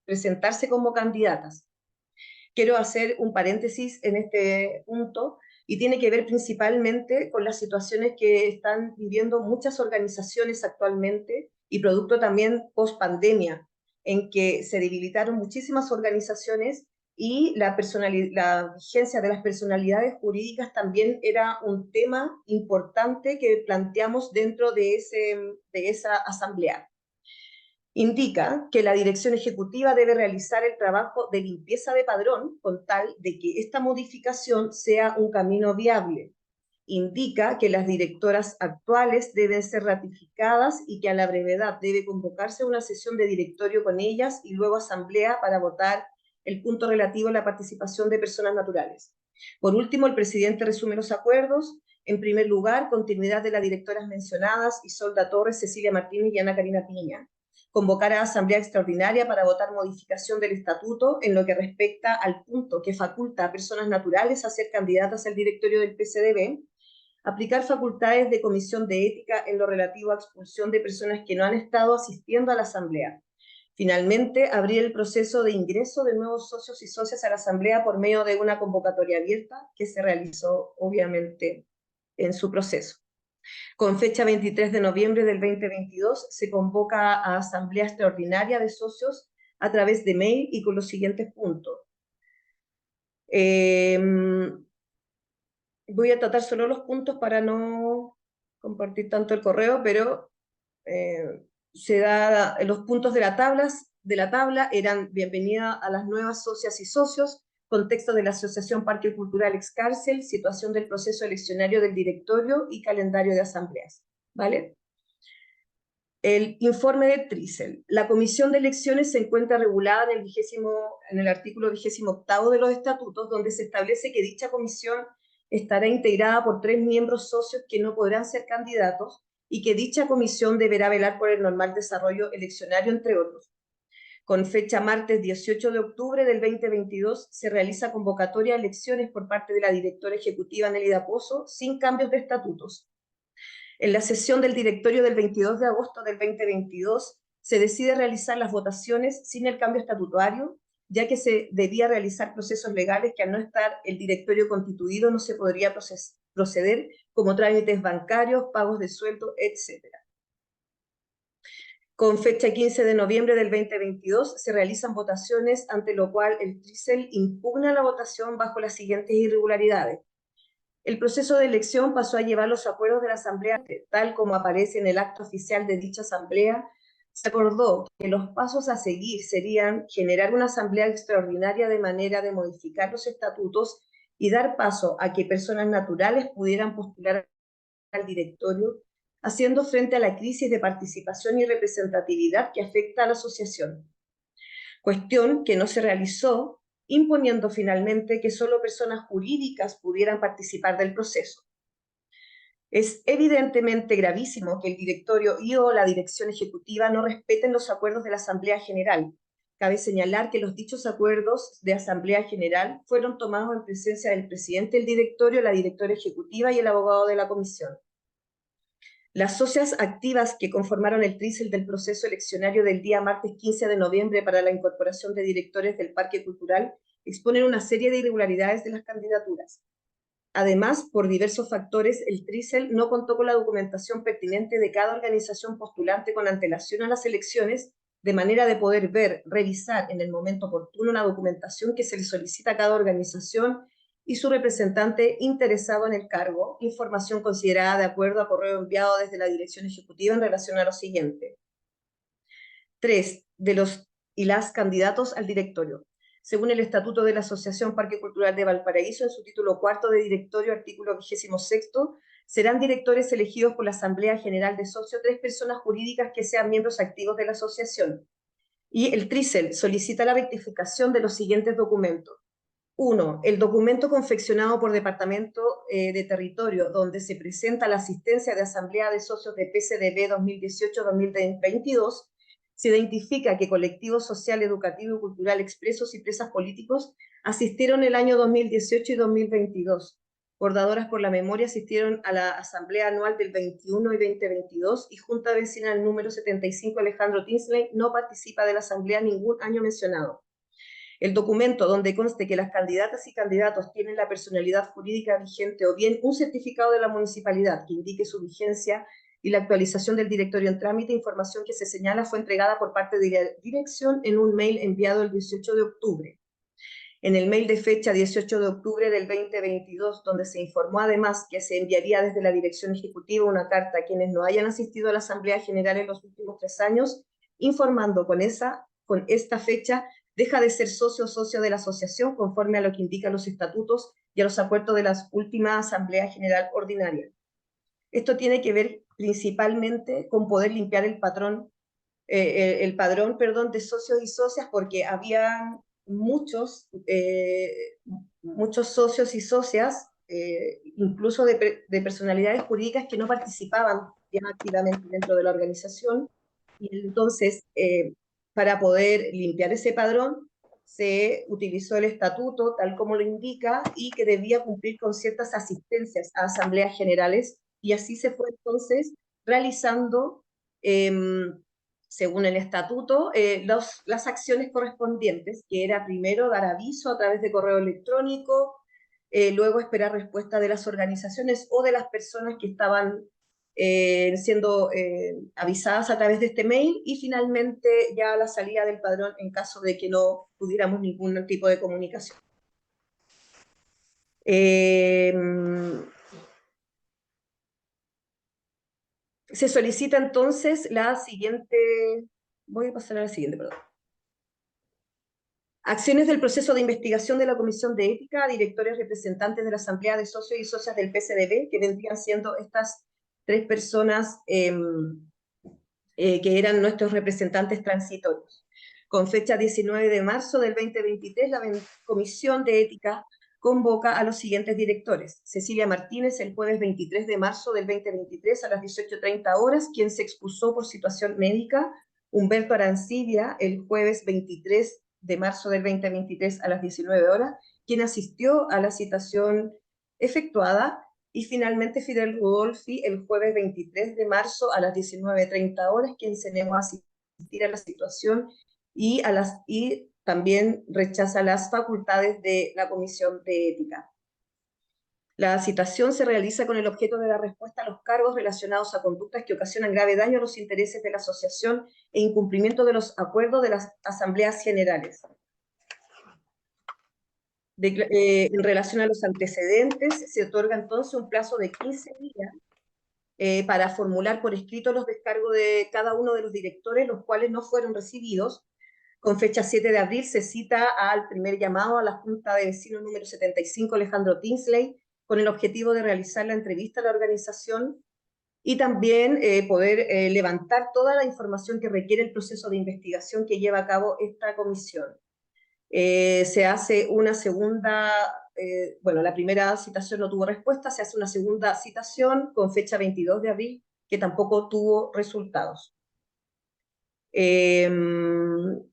presentarse como candidatas. Quiero hacer un paréntesis en este punto, y tiene que ver principalmente con las situaciones que están viviendo muchas organizaciones actualmente, y producto también post-pandemia, en que se debilitaron muchísimas organizaciones y la vigencia de las personalidades jurídicas también era un tema importante que planteamos dentro de esa asamblea. Indica que la dirección ejecutiva debe realizar el trabajo de limpieza de padrón con tal de que esta modificación sea un camino viable. Indica que las directoras actuales deben ser ratificadas y que a la brevedad debe convocarse una sesión de directorio con ellas y luego asamblea para votar el punto relativo a la participación de personas naturales. Por último, el presidente resume los acuerdos. En primer lugar, continuidad de las directoras mencionadas, Isolda Torres, Cecilia Martínez y Ana Karina Piña. Convocar a asamblea extraordinaria para votar modificación del estatuto en lo que respecta al punto que faculta a personas naturales a ser candidatas al directorio del PCDB. Aplicar facultades de comisión de ética en lo relativo a expulsión de personas que no han estado asistiendo a la asamblea. Finalmente, abrir el proceso de ingreso de nuevos socios y socias a la asamblea por medio de una convocatoria abierta que se realizó, obviamente, en su proceso. Con fecha 23 de noviembre del 2022, se convoca a asamblea extraordinaria de socios a través de mail y con los siguientes puntos. Voy a tratar solo los puntos para no compartir tanto el correo, pero los puntos de la tabla eran bienvenida a las nuevas socias y socios, contexto de la Asociación Parque Cultural Excárcel, situación del proceso eleccionario del directorio y calendario de asambleas, ¿vale? El informe de Trisel. La comisión de elecciones se encuentra regulada en el artículo 28 de los estatutos, donde se establece que dicha comisión estará integrada por 3 miembros socios que no podrán ser candidatos y que dicha comisión deberá velar por el normal desarrollo eleccionario, entre otros. Con fecha martes 18 de octubre del 2022, se realiza convocatoria a elecciones por parte de la directora ejecutiva Nelida Pozo, sin cambios de estatutos. En la sesión del directorio del 22 de agosto del 2022, se decide realizar las votaciones sin el cambio estatutario, ya que se debía realizar procesos legales que al no estar el directorio constituido no se podría proceder, como trámites bancarios, pagos de sueldo, etc. Con fecha 15 de noviembre del 2022 se realizan votaciones, ante lo cual el TRICEL impugna la votación bajo las siguientes irregularidades. El proceso de elección pasó a llevar los acuerdos de la Asamblea, tal como aparece en el acto oficial de dicha Asamblea. Se acordó que los pasos a seguir serían generar una Asamblea extraordinaria de manera de modificar los estatutos y dar paso a que personas naturales pudieran postular al directorio, haciendo frente a la crisis de participación y representatividad que afecta a la asociación. Cuestión que no se realizó, imponiendo finalmente que solo personas jurídicas pudieran participar del proceso. Es evidentemente gravísimo que el directorio y o la dirección ejecutiva no respeten los acuerdos de la Asamblea General. Cabe señalar que los dichos acuerdos de Asamblea General fueron tomados en presencia del presidente del directorio, la directora ejecutiva y el abogado de la comisión. Las socias activas que conformaron el TRICEL del proceso eleccionario del día martes 15 de noviembre para la incorporación de directores del Parque Cultural exponen una serie de irregularidades de las candidaturas. Además, por diversos factores, el TRICEL no contó con la documentación pertinente de cada organización postulante con antelación a las elecciones, de manera de poder ver, revisar en el momento oportuno la documentación que se le solicita a cada organización y su representante interesado en el cargo, información considerada de acuerdo a correo enviado desde la dirección ejecutiva en relación a lo siguiente. 3. De los y las candidatos al directorio. Según el Estatuto de la Asociación Parque Cultural de Valparaíso, en su título 4 de directorio, artículo 26, serán directores elegidos por la Asamblea General de Socios 3 personas jurídicas que sean miembros activos de la asociación. Y el TRICEL solicita la rectificación de los siguientes documentos. 1. El documento confeccionado por Departamento de Territorio, donde se presenta la asistencia de Asamblea de Socios de PCDB 2018-2022, se identifica que colectivos social, educativo y cultural expresos y presas políticos asistieron el año 2018 y 2022. Bordadoras por la Memoria asistieron a la Asamblea Anual del 21 y 2022 y Junta Vecinal número 75 Alejandro Tinsley no participa de la Asamblea ningún año mencionado. El documento donde conste que las candidatas y candidatos tienen la personalidad jurídica vigente o bien un certificado de la municipalidad que indique su vigencia y la actualización del directorio en trámite, información que se señala fue entregada por parte de la dirección en un mail enviado el 18 de octubre. En el mail de fecha 18 de octubre del 2022, donde se informó además que se enviaría desde la dirección ejecutiva una carta a quienes no hayan asistido a la Asamblea General en los últimos 3 años, informando con esta fecha deja de ser socio o socio de la asociación conforme a lo que indican los estatutos y a los acuerdos de la última Asamblea General Ordinaria. Esto tiene que ver principalmente con poder limpiar el padrón de socios y socias, porque había muchos socios y socias, incluso de personalidades jurídicas que no participaban ya activamente dentro de la organización, y entonces para poder limpiar ese padrón se utilizó el estatuto tal como lo indica y que debía cumplir con ciertas asistencias a asambleas generales, y así se fue entonces realizando según el estatuto, las acciones correspondientes, que era primero dar aviso a través de correo electrónico, luego esperar respuesta de las organizaciones o de las personas que estaban siendo avisadas a través de este mail, y finalmente ya la salida del padrón en caso de que no pudiéramos ningún tipo de comunicación. Se solicita entonces la siguiente, voy a pasar a la siguiente, perdón. Acciones del proceso de investigación de la Comisión de Ética a directores representantes de la Asamblea de Socios y Socias del PCDB, que vendrían siendo estas 3 personas que eran nuestros representantes transitorios. Con fecha 19 de marzo del 2023, la Comisión de Ética convoca a los siguientes directores. Cecilia Martínez, el jueves 23 de marzo del 2023 a las 18:30 horas, quien se excusó por situación médica. Humberto Arancibia, el jueves 23 de marzo del 2023 a las 19 horas, quien asistió a la citación efectuada. Y finalmente Fidel Rudolfi, el jueves 23 de marzo a las 19:30 horas, quien se negó a asistir a la situación y también rechaza las facultades de la Comisión de Ética. La citación se realiza con el objeto de dar respuesta a los cargos relacionados a conductas que ocasionan grave daño a los intereses de la asociación e incumplimiento de los acuerdos de las asambleas generales. En relación a los antecedentes, se otorga entonces un plazo de 15 días para formular por escrito los descargos de cada uno de los directores, los cuales no fueron recibidos. Con fecha 7 de abril se cita al primer llamado a la Junta de Vecinos número 75, Alejandro Tinsley, con el objetivo de realizar la entrevista a la organización y también poder levantar toda la información que requiere el proceso de investigación que lleva a cabo esta comisión. Se hace una segunda, bueno, la primera citación no tuvo respuesta, se hace una segunda citación con fecha 22 de abril, que tampoco tuvo resultados.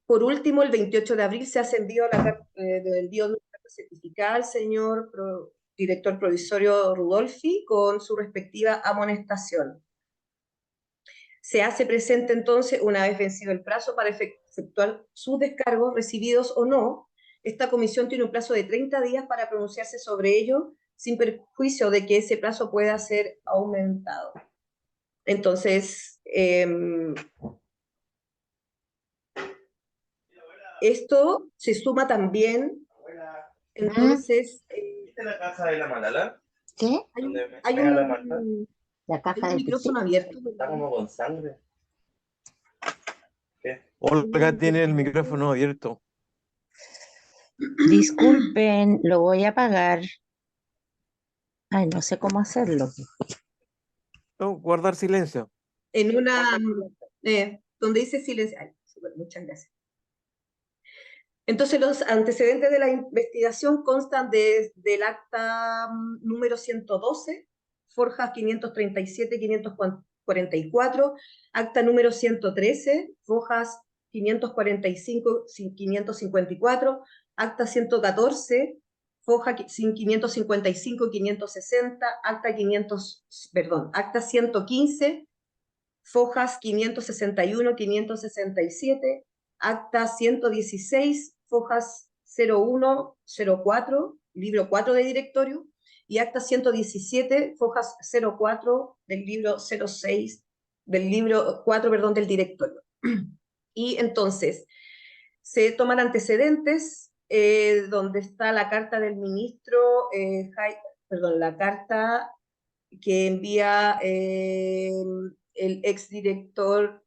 Por último, el 28 de abril se hace envío de una carta certificada al señor director provisorio Rudolfi con su respectiva amonestación. Se hace presente entonces, una vez vencido el plazo para efectuar sus descargos, recibidos o no. Esta comisión tiene un plazo de 30 días para pronunciarse sobre ello, sin perjuicio de que ese plazo pueda ser aumentado. Entonces, esto se suma también, entonces... ¿Viste la casa de la Malala? ¿Qué? Hay La caja un del micrófono piscina. abierto. Está como con sangre. ¿Qué? Olga tiene el micrófono abierto. Disculpen, lo voy a apagar. Ay, no sé cómo hacerlo. No, guardar silencio. En una... donde dice silencio. Ay, super, muchas gracias. Entonces, los antecedentes de la investigación constan del acta número 112, forjas 537-544, acta número 113, fojas 545-554, acta 114, foja 555-560, acta 115, fojas 561-567, acta 116, fojas 01, 04, libro 4 de directorio, y acta 117, fojas 04 del libro 06, del libro 4, perdón, del directorio. Y entonces, se toman antecedentes, donde está la carta del ministro, la carta que envía el exdirector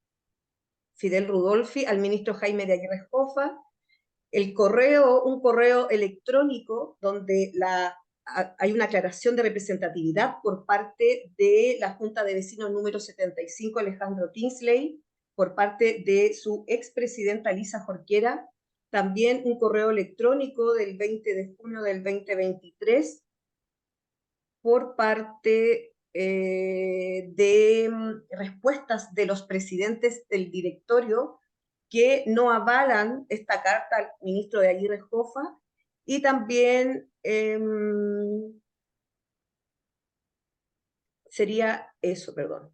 Fidel Rudolfi al ministro Jaime de Aguirre Jofa, un correo electrónico donde hay una aclaración de representatividad por parte de la Junta de Vecinos número 75, Alejandro Tinsley, por parte de su expresidenta Lisa Jorquera, también un correo electrónico del 20 de junio del 2023, por parte de respuestas de los presidentes del directorio que no avalan esta carta al ministro de Aguirre Jofa, y también sería eso, perdón.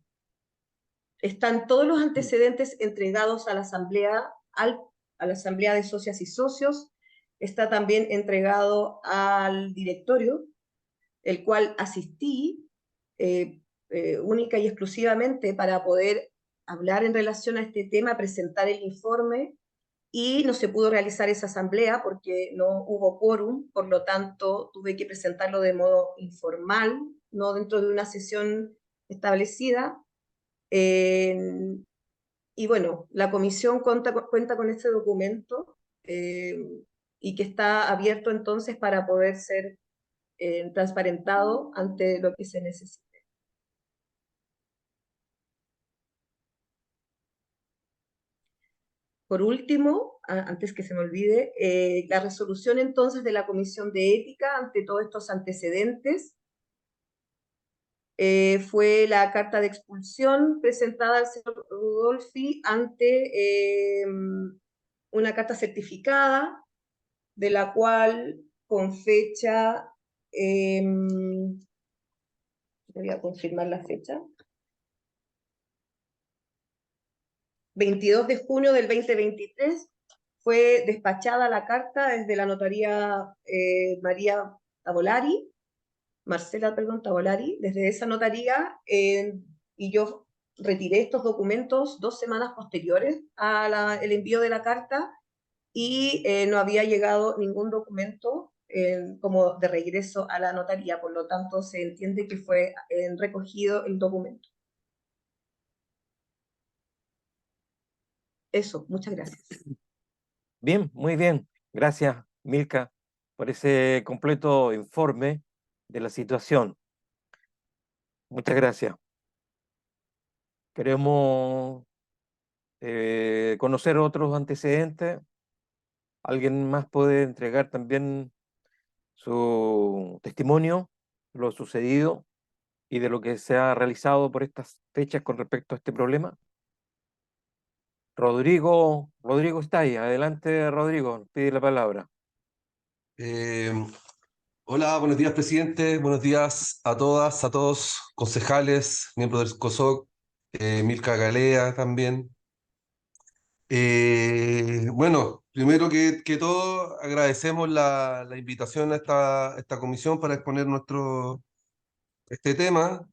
Están todos los antecedentes entregados a la asamblea, a la asamblea de socias y socios, está también entregado al directorio, el cual asistí única y exclusivamente para poder hablar en relación a este tema, presentar el informe, y no se pudo realizar esa asamblea porque no hubo quórum, por lo tanto tuve que presentarlo de modo informal, no dentro de una sesión establecida. Y bueno, la comisión cuenta con este documento y que está abierto entonces para poder ser transparentado ante lo que se necesite. Por último, antes que se me olvide, la resolución entonces de la Comisión de Ética ante todos estos antecedentes fue la carta de expulsión presentada al señor Rudolfi ante una carta certificada, de la cual con fecha, voy a confirmar la fecha, 22 de junio del 2023, fue despachada la carta desde la notaría María Tavolari, Marcela, perdón, Tavolari, desde esa notaría, y yo retiré estos documentos 2 semanas posteriores al envío de la carta y no había llegado ningún documento como de regreso a la notaría, por lo tanto se entiende que fue recogido el documento. Eso, muchas gracias. Bien, muy bien. Gracias, Milka, por ese completo informe de la situación. Muchas gracias. Queremos conocer otros antecedentes. ¿Alguien más puede entregar también su testimonio, lo sucedido y de lo que se ha realizado por estas fechas con respecto a este problema? Rodrigo está ahí. Adelante, Rodrigo, pide la palabra. Hola, buenos días, presidente. Buenos días a todas, a todos, concejales, miembros del COSOC, Milka Galea también. Bueno, primero que todo, agradecemos la invitación a esta comisión para exponer este tema.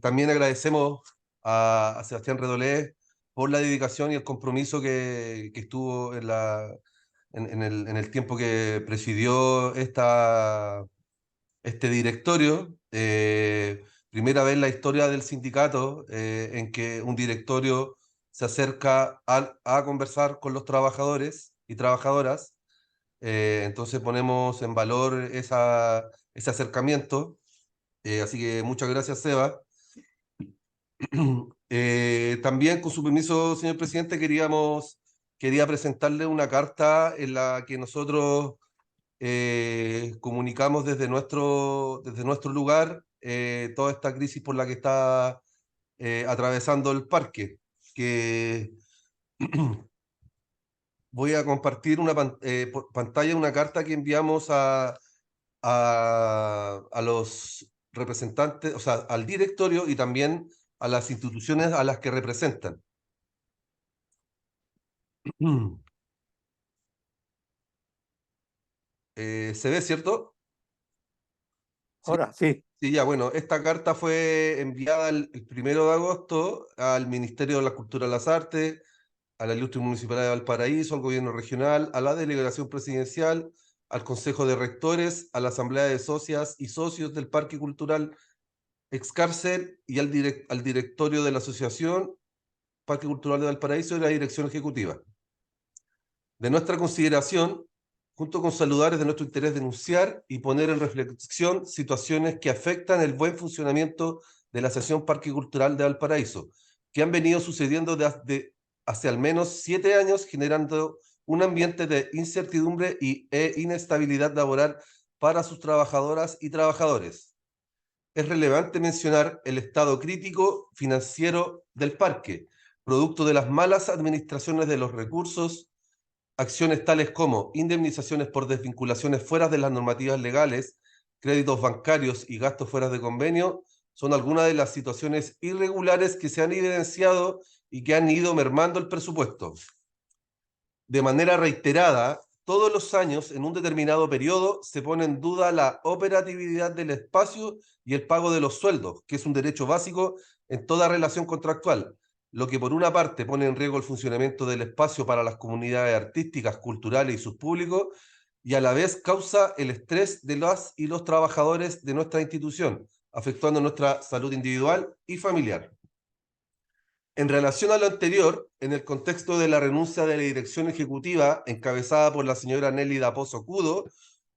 También agradecemos a Sebastián Redolé por la dedicación y el compromiso que estuvo en el tiempo que presidió este directorio. Primera vez en la historia del sindicato en que un directorio se acerca a conversar con los trabajadores y trabajadoras. Entonces ponemos en valor ese acercamiento. Así que muchas gracias, Seba. También, con su permiso, señor presidente, quería presentarle una carta en la que nosotros comunicamos desde nuestro lugar toda esta crisis por la que está atravesando el parque. Que voy a compartir por pantalla una carta que enviamos a los representantes, o sea, al directorio y también a las instituciones a las que representan. ¿Se ve, cierto? Sí, Ahora, sí. sí, ya, bueno, esta carta fue enviada el 1 de agosto al Ministerio de la Cultura y las Artes, a la Ilustre Municipalidad de Valparaíso, al Gobierno Regional, a la Delegación Presidencial, al Consejo de Rectores, a la Asamblea de Socias y Socios del Parque Cultural Excárcel y al Directorio de la Asociación Parque Cultural de Valparaíso y la Dirección Ejecutiva. De nuestra consideración, junto con saludar, es de nuestro interés denunciar y poner en reflexión situaciones que afectan el buen funcionamiento de la Asociación Parque Cultural de Valparaíso, que han venido sucediendo hace al menos 7 años, generando un ambiente de incertidumbre e inestabilidad laboral para sus trabajadoras y trabajadores. Es relevante mencionar el estado crítico financiero del parque, producto de las malas administraciones de los recursos. Acciones tales como indemnizaciones por desvinculaciones fuera de las normativas legales, créditos bancarios y gastos fuera de convenio son algunas de las situaciones irregulares que se han evidenciado y que han ido mermando el presupuesto. De manera reiterada, todos los años, en un determinado periodo, se pone en duda la operatividad del espacio y el pago de los sueldos, que es un derecho básico en toda relación contractual, lo que por una parte pone en riesgo el funcionamiento del espacio para las comunidades artísticas, culturales y sus públicos, y a la vez causa el estrés de las y los trabajadores de nuestra institución, afectando nuestra salud individual y familiar. En relación a lo anterior, en el contexto de la renuncia de la dirección ejecutiva encabezada por la señora Nelly Daposo Cudo,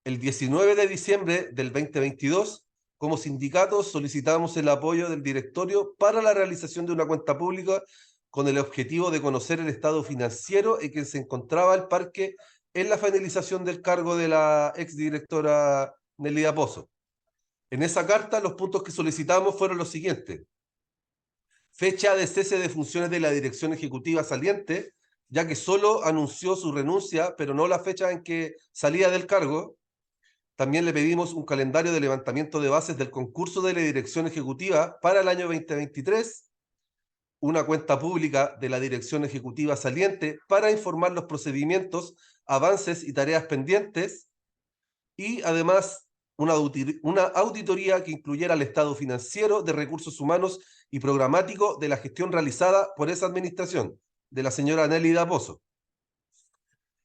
el 19 de diciembre del 2022, como sindicato solicitamos el apoyo del directorio para la realización de una cuenta pública con el objetivo de conocer el estado financiero en que se encontraba el parque en la finalización del cargo de la exdirectora Nelly Daposo. En esa carta, los puntos que solicitamos fueron los siguientes: fecha de cese de funciones de la dirección ejecutiva saliente, ya que solo anunció su renuncia, pero no la fecha en que salía del cargo. También le pedimos un calendario de levantamiento de bases del concurso de la dirección ejecutiva para el año 2023, una cuenta pública de la dirección ejecutiva saliente para informar los procedimientos, avances y tareas pendientes, y además una auditoría que incluyera el estado financiero, de recursos humanos y programático de la gestión realizada por esa administración, de la señora Nélida Pozo.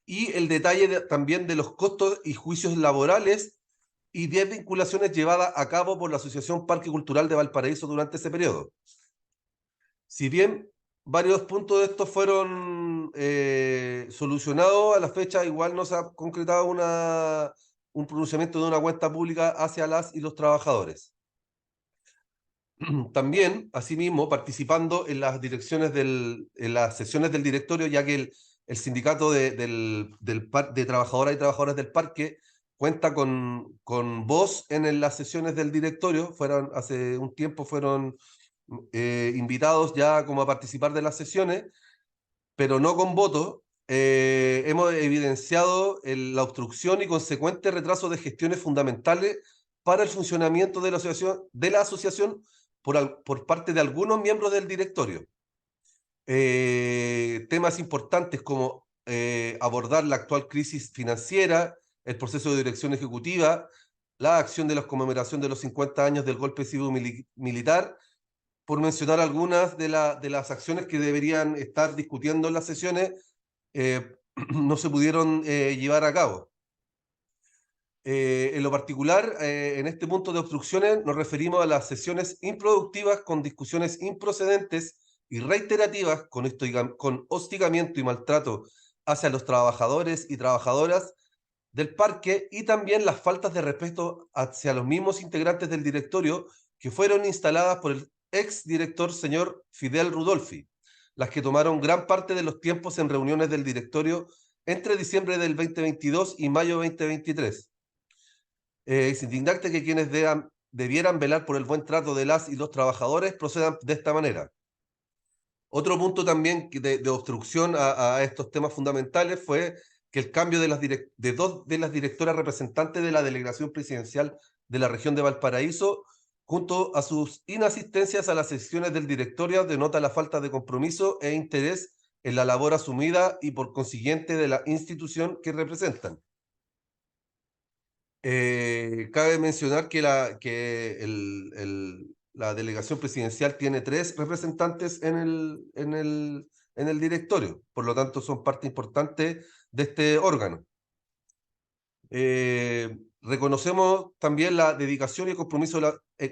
Y el detalle también de los costos y juicios laborales y 10 vinculaciones llevadas a cabo por la Asociación Parque Cultural de Valparaíso durante ese periodo. Si bien varios puntos de estos fueron solucionados, a la fecha igual no se ha concretado un pronunciamiento de una cuenta pública hacia las y los trabajadores. También, asimismo, participando en las en las sesiones del directorio, ya que el sindicato de trabajadoras y trabajadores del parque cuenta con voz en las sesiones del directorio. Hace un tiempo fueron invitados ya como a participar de las sesiones, pero no con voto. Hemos evidenciado la obstrucción y consecuente retraso de gestiones fundamentales para el funcionamiento de la asociación por parte de algunos miembros del directorio. Temas importantes como abordar la actual crisis financiera, el proceso de dirección ejecutiva, la acción de la conmemoración de los 50 años del golpe cívico-militar, por mencionar algunas de las acciones que deberían estar discutiendo en las sesiones, no se pudieron llevar a cabo. En lo particular, en este punto de obstrucciones nos referimos a las sesiones improductivas con discusiones improcedentes y reiterativas con hostigamiento y maltrato hacia los trabajadores y trabajadoras del parque, y también las faltas de respeto hacia los mismos integrantes del directorio que fueron instaladas por el ex director señor Fidel Rudolfi, las que tomaron gran parte de los tiempos en reuniones del directorio entre diciembre del 2022 y mayo 2023. Es indignante que quienes debieran velar por el buen trato de las y los trabajadores procedan de esta manera. Otro punto también de obstrucción a estos temas fundamentales fue que el cambio de dos de las directoras representantes de la delegación presidencial de la región de Valparaíso, junto a sus inasistencias a las sesiones del directorio, denota la falta de compromiso e interés en la labor asumida y por consiguiente de la institución que representan. Cabe mencionar que la delegación presidencial tiene 3 representantes en el directorio, por lo tanto son parte importante de este órgano. Reconocemos también la dedicación y el compromiso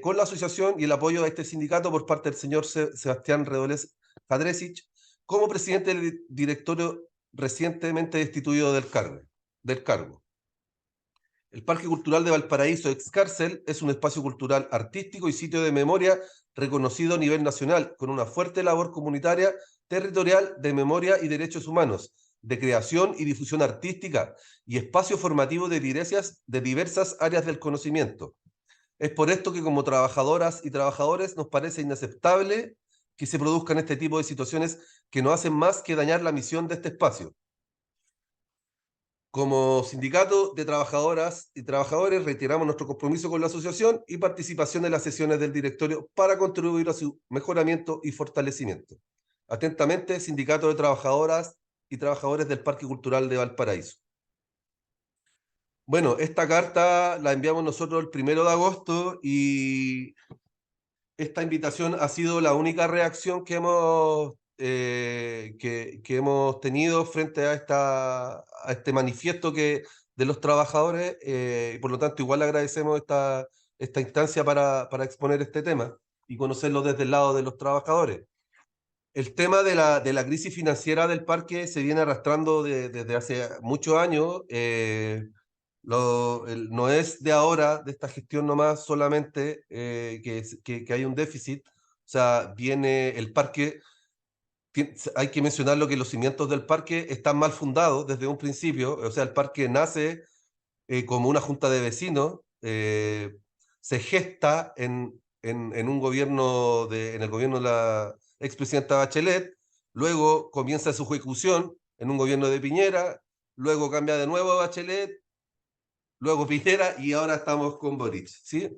con la asociación y el apoyo a este sindicato por parte del señor Sebastián Redolés Jadresich, como presidente del directorio recientemente destituido del cargo. El Parque Cultural de Valparaíso, ex cárcel, es un espacio cultural artístico y sitio de memoria reconocido a nivel nacional, con una fuerte labor comunitaria, territorial, de memoria y derechos humanos, de creación y difusión artística y espacio formativo de diversas áreas del conocimiento. Es por esto que como trabajadoras y trabajadores nos parece inaceptable que se produzcan este tipo de situaciones que no hacen más que dañar la misión de este espacio. Como sindicato de trabajadoras y trabajadores, reiteramos nuestro compromiso con la asociación y participación en las sesiones del directorio para contribuir a su mejoramiento y fortalecimiento. Atentamente, Sindicato de Trabajadoras y Trabajadores del Parque Cultural de Valparaíso. Bueno, esta carta la enviamos nosotros el 1 de agosto y esta invitación ha sido la única reacción que hemos tenido frente a este manifiesto de los trabajadores, y por lo tanto igual agradecemos esta instancia para exponer este tema y conocerlo desde el lado de los trabajadores. El tema de la crisis financiera del parque se viene arrastrando desde hace muchos años. No es de ahora, de esta gestión nomás, solamente que hay un déficit. O sea, viene el parque, hay que mencionarlo que los cimientos del parque están mal fundados desde un principio. O sea, el parque nace como una junta de vecinos, se gesta en un gobierno en el gobierno de la expresidenta Bachelet, luego comienza su ejecución en un gobierno de Piñera, luego cambia de nuevo a Bachelet, luego Piñera y ahora estamos con Boric, ¿sí?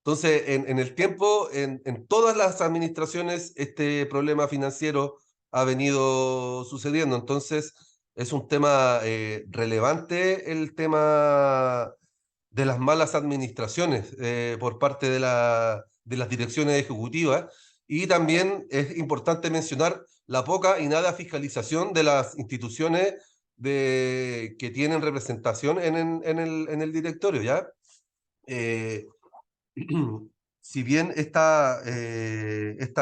Entonces, en el tiempo, en todas las administraciones, este problema financiero ha venido sucediendo. Entonces, es un tema relevante el tema de las malas administraciones por parte de las direcciones ejecutivas. Y también es importante mencionar la poca y nada fiscalización de las instituciones que tienen representación en el directorio, ¿ya? Eh, si bien esta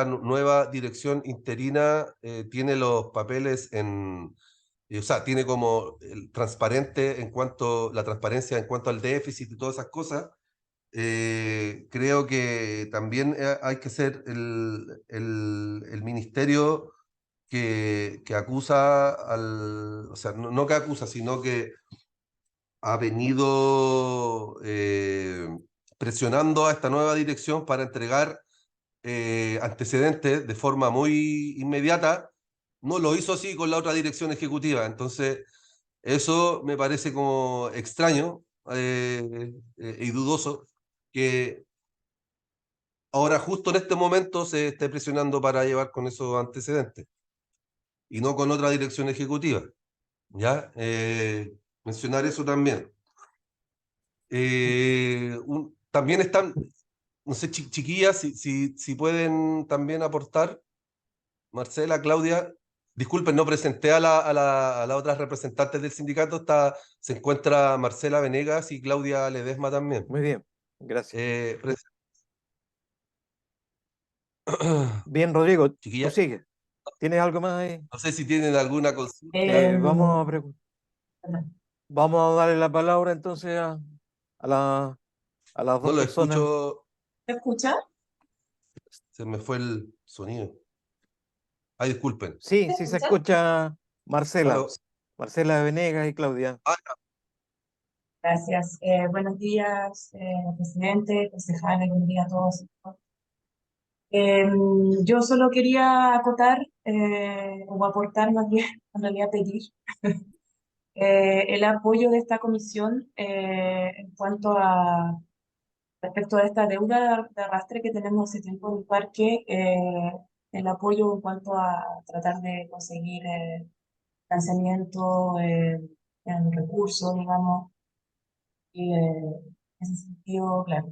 nueva dirección interina tiene los papeles o sea, tiene como el transparente en cuanto, la transparencia en cuanto al déficit y todas esas cosas, creo que también hay que ser el ministerio que acusa o sea, no que acusa, sino que ha venido presionando a esta nueva dirección para entregar antecedentes de forma muy inmediata. No lo hizo así con la otra dirección ejecutiva. Entonces, eso me parece como extraño y dudoso que ahora justo en este momento se esté presionando para llevar con esos antecedentes y no con otra dirección ejecutiva. ¿Ya? Mencionar eso también. También están, no sé, chiquillas, si pueden también aportar, Marcela, Claudia. Disculpen, no presenté a las otras representantes del sindicato. Se encuentra Marcela Venegas y Claudia Ledesma también. Muy bien, gracias. Pres- Bien, Rodrigo, tú Chiquillas, sigue. ¿Tienes algo más ahí? no sé si tienen alguna consulta. Vamos a darle la palabra entonces a, a las No dos lo personas. escucho, ¿Me escucha? se me fue el sonido. Ay, disculpen. Sí, sí se escucha Marcela. Aló. Marcela Venegas y Claudia. Gracias. Buenos días, presidente, concejales, buenos días a todos. Yo solo quería acotar o aportar más bien, en realidad pedir, el apoyo de esta comisión en cuanto a respecto a esta deuda de arrastre que tenemos hace tiempo en el parque, el apoyo en cuanto a tratar de conseguir financiamiento en recursos, digamos, y en ese sentido, claro,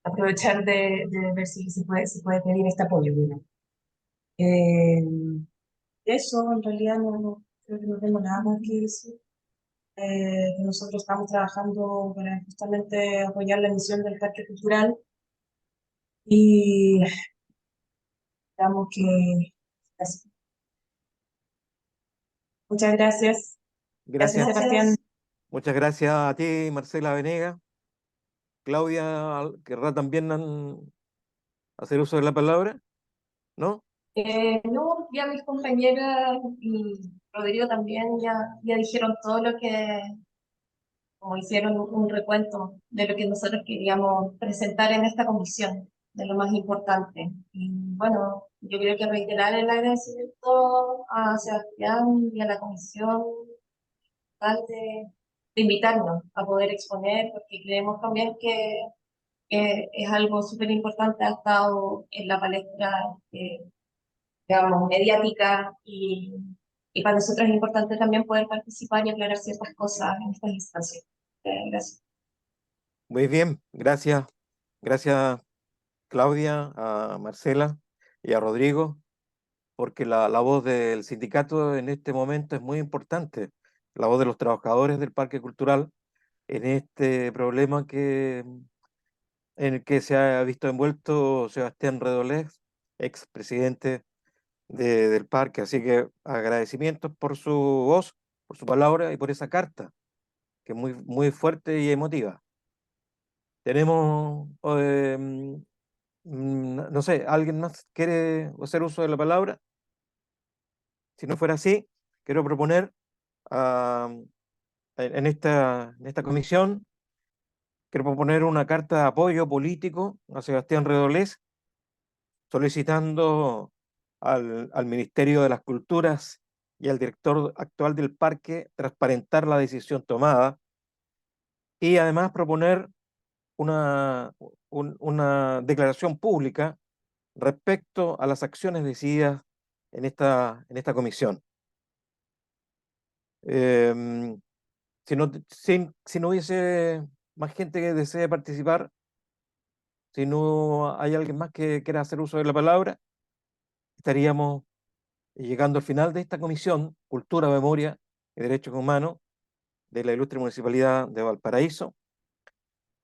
aprovechar de ver si se puede pedir este apoyo, digamos. Eh, Eso, en realidad, creo que no tengo nada más que decir. Que nosotros estamos trabajando para justamente apoyar la misión del Parque Cultural y digamos que... Muchas gracias. Gracias, Gracias. Sebastián. Muchas gracias a ti, Marcela Venegas. Claudia, ¿querrá también hacer uso de la palabra? ¿No? No, ya mis compañeras y Rodrigo también ya dijeron todo lo que, como hicieron un recuento de lo que nosotros queríamos presentar en esta comisión, de lo más importante. Y bueno, yo creo que reiterar el agradecimiento a Sebastián y a la comisión tal de invitarnos a poder exponer, porque creemos también que es algo súper importante, ha estado en la palestra, digamos, mediática y para nosotros es importante también poder participar y aclarar ciertas cosas en estas instancias. Gracias. Muy bien, gracias. Gracias, Claudia, a Marcela y a Rodrigo, porque la voz del sindicato en este momento es muy importante. La voz de los trabajadores del Parque Cultural en este problema en el que se ha visto envuelto Sebastián Redolés, expresidente del parque. Así que agradecimientos por su voz, por su palabra y por esa carta, que es muy, muy fuerte y emotiva. Tenemos, no sé, ¿alguien más quiere hacer uso de la palabra? Si no fuera así, quiero proponer ah, en esta comisión, quiero proponer una carta de apoyo político a Sebastián Redolés, solicitando al Ministerio de las Culturas y al director actual del parque transparentar la decisión tomada y además proponer una, una declaración pública respecto a las acciones decididas en esta comisión. Si no hubiese más gente que desee participar. Si no hay alguien más que quiera hacer uso de la palabra, estaríamos llegando al final de esta comisión, Cultura, Memoria y Derechos Humanos de la Ilustre Municipalidad de Valparaíso,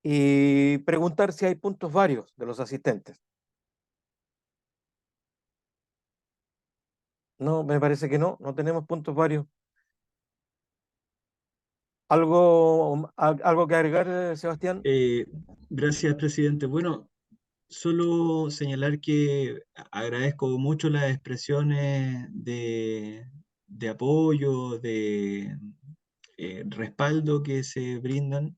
y preguntar si hay puntos varios de los asistentes. No, me parece que no tenemos puntos varios. ¿Algo que agregar, Sebastián? Gracias, presidente. Bueno, solo señalar que agradezco mucho las expresiones de apoyo, de respaldo que se brindan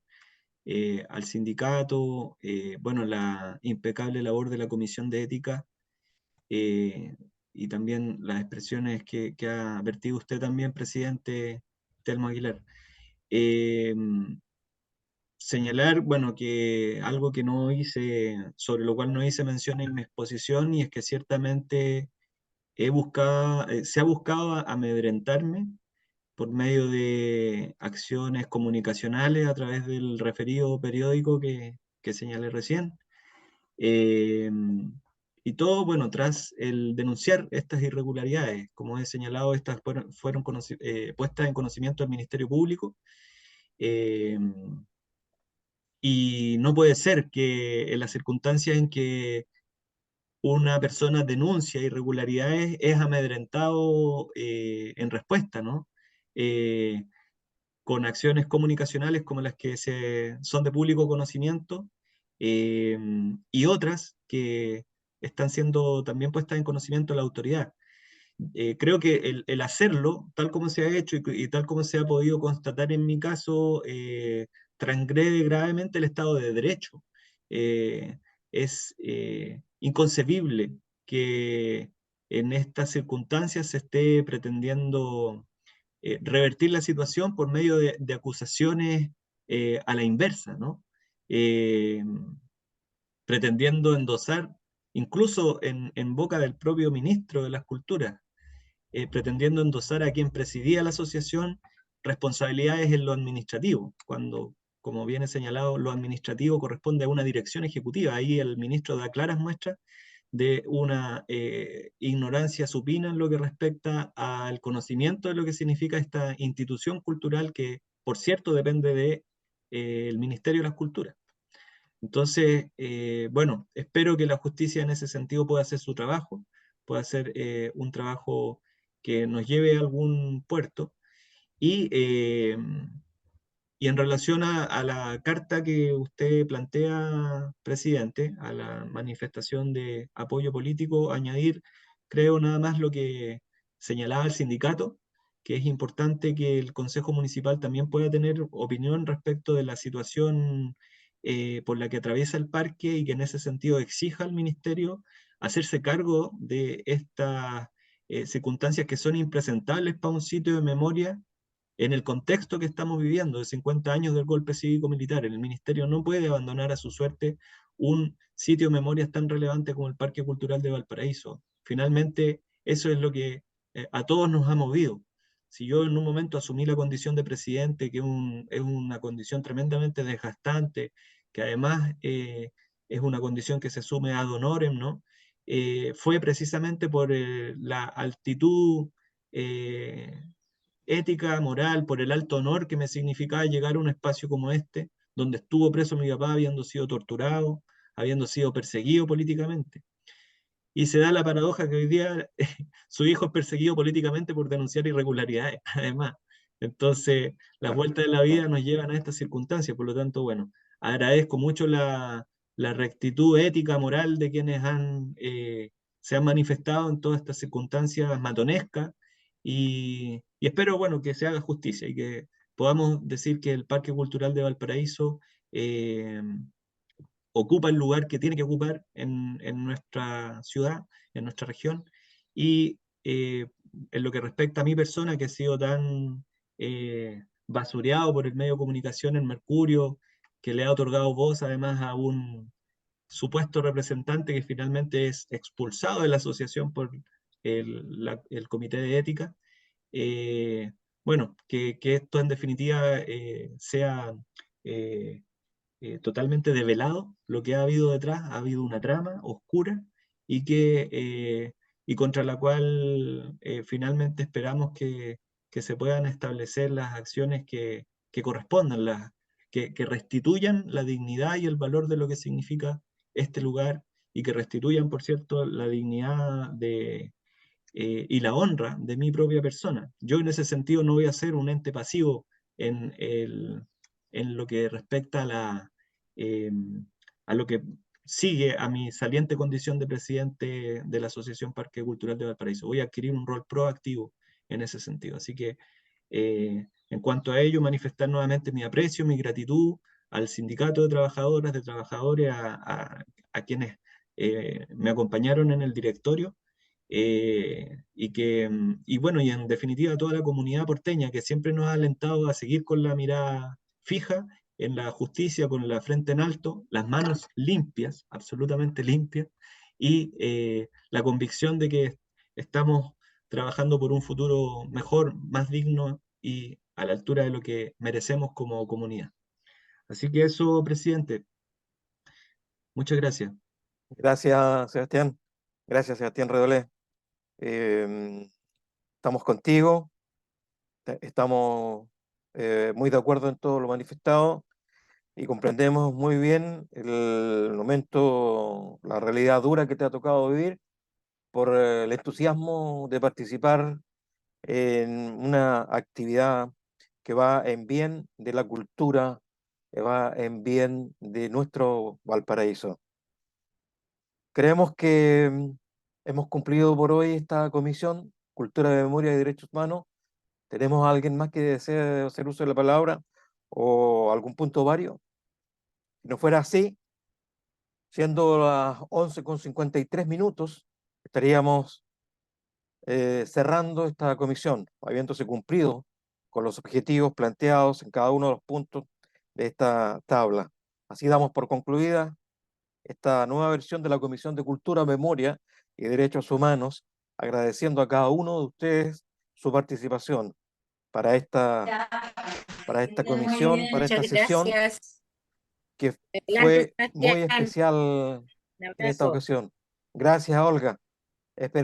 al sindicato, bueno, la impecable labor de la Comisión de Ética eh, y también las expresiones que ha vertido usted también, presidente Telmo Aguilar. Eh, Señalar, bueno, que algo que no hice, sobre lo cual no hice mención en mi exposición, y es que ciertamente se ha buscado amedrentarme por medio de acciones comunicacionales a través del referido periódico que señalé recién. Eh, y todo, bueno, tras el denunciar estas irregularidades, como he señalado, estas fueron puestas en conocimiento del Ministerio Público. eh, y no puede ser que en las circunstancias en que una persona denuncia irregularidades es amedrentado en respuesta, ¿no? Eh, con acciones comunicacionales como las que son de público conocimiento eh, y otras que están siendo también puestas en conocimiento de la autoridad. Creo que el hacerlo, tal como se ha hecho y tal como se ha podido constatar en mi caso, transgrede gravemente el Estado de Derecho. Es inconcebible que en estas circunstancias se esté pretendiendo revertir la situación por medio de acusaciones a la inversa, ¿no? Eh, Pretendiendo endosar, incluso en boca del propio ministro de las Culturas, pretendiendo endosar a quien presidía la asociación responsabilidades en lo administrativo, cuando, como viene señalado, lo administrativo corresponde a una dirección ejecutiva. Ahí el ministro da claras muestras de una ignorancia supina en lo que respecta al conocimiento de lo que significa esta institución cultural que, por cierto, depende de, el Ministerio de las Culturas. Entonces, bueno, espero que la justicia en ese sentido pueda hacer su trabajo, pueda hacer un trabajo que nos lleve a algún puerto. Y, y en relación a la carta que usted plantea, presidente, a la manifestación de apoyo político, añadir, creo, nada más lo que señalaba el sindicato, que es importante que el Consejo Municipal también pueda tener opinión respecto de la situación por la que atraviesa el parque, y que en ese sentido exija al Ministerio hacerse cargo de estas circunstancias que son impresentables para un sitio de memoria en el contexto que estamos viviendo de 50 años del golpe cívico-militar. El Ministerio no puede abandonar a su suerte un sitio de memorias tan relevante como el Parque Cultural de Valparaíso. Finalmente, eso es lo que a todos nos ha movido. Si yo en un momento asumí la condición de presidente, que es una condición tremendamente desgastante, que además es una condición que se asume ad honorem, ¿no? Fue precisamente por la altitud ética, moral, por el alto honor que me significaba llegar a un espacio como este, donde estuvo preso mi papá habiendo sido torturado, habiendo sido perseguido políticamente. Y se da la paradoja que hoy día su hijo es perseguido políticamente por denunciar irregularidades, además. Entonces, las vueltas de la vida nos llevan a estas circunstancias. Por lo tanto, bueno, agradezco mucho la rectitud ética, moral de quienes se han manifestado en todas estas circunstancias matonescas, y espero, bueno, que se haga justicia y que podamos decir que el Parque Cultural de Valparaíso ocupa el lugar que tiene que ocupar en nuestra ciudad, en nuestra región, y en lo que respecta a mi persona, que he sido tan basureado por el medio de comunicación en Mercurio, que le ha otorgado voz además a un supuesto representante que finalmente es expulsado de la asociación por el Comité de Ética. eh, bueno, que esto en definitiva sea... totalmente develado lo que ha habido detrás. Ha habido una trama oscura y contra la cual finalmente esperamos que se puedan establecer las acciones que correspondan, que restituyan la dignidad y el valor de lo que significa este lugar y que restituyan, por cierto, la dignidad y la honra de mi propia persona. Yo en ese sentido no voy a ser un ente pasivo en lo que respecta eh, a lo que sigue a mi saliente condición de presidente de la Asociación Parque Cultural de Valparaíso. Voy a adquirir un rol proactivo en ese sentido. Así que en cuanto a ello, manifestar nuevamente mi aprecio, mi gratitud al sindicato de trabajadoras, de trabajadores, a quienes me acompañaron en el directorio y bueno, y en definitiva a toda la comunidad porteña que siempre nos ha alentado a seguir con la mirada fija en la justicia, con la frente en alto, las manos limpias, absolutamente limpias, y la convicción de que estamos trabajando por un futuro mejor, más digno y a la altura de lo que merecemos como comunidad. Así que eso, presidente, muchas gracias. Gracias, Sebastián. Gracias, Sebastián Redolé. Estamos contigo, estamos muy de acuerdo en todo lo manifestado y comprendemos muy bien el momento, la realidad dura que te ha tocado vivir por el entusiasmo de participar en una actividad que va en bien de la cultura, que va en bien de nuestro Valparaíso. Creemos que hemos cumplido por hoy esta comisión, Cultura de Memoria y Derechos Humanos. ¿Tenemos a alguien más que desee hacer uso de la palabra o algún punto vario? Si no fuera así, siendo las 11:53, estaríamos cerrando esta comisión, habiéndose cumplido con los objetivos planteados en cada uno de los puntos de esta tabla. Así damos por concluida esta nueva versión de la Comisión de Cultura, Memoria y Derechos Humanos, agradeciendo a cada uno de ustedes su participación para esta comisión, para esta Muchas sesión gracias. que Adelante, fue muy Sebastián. especial Un en esta abrazo. ocasión. Gracias, Olga. Esperamos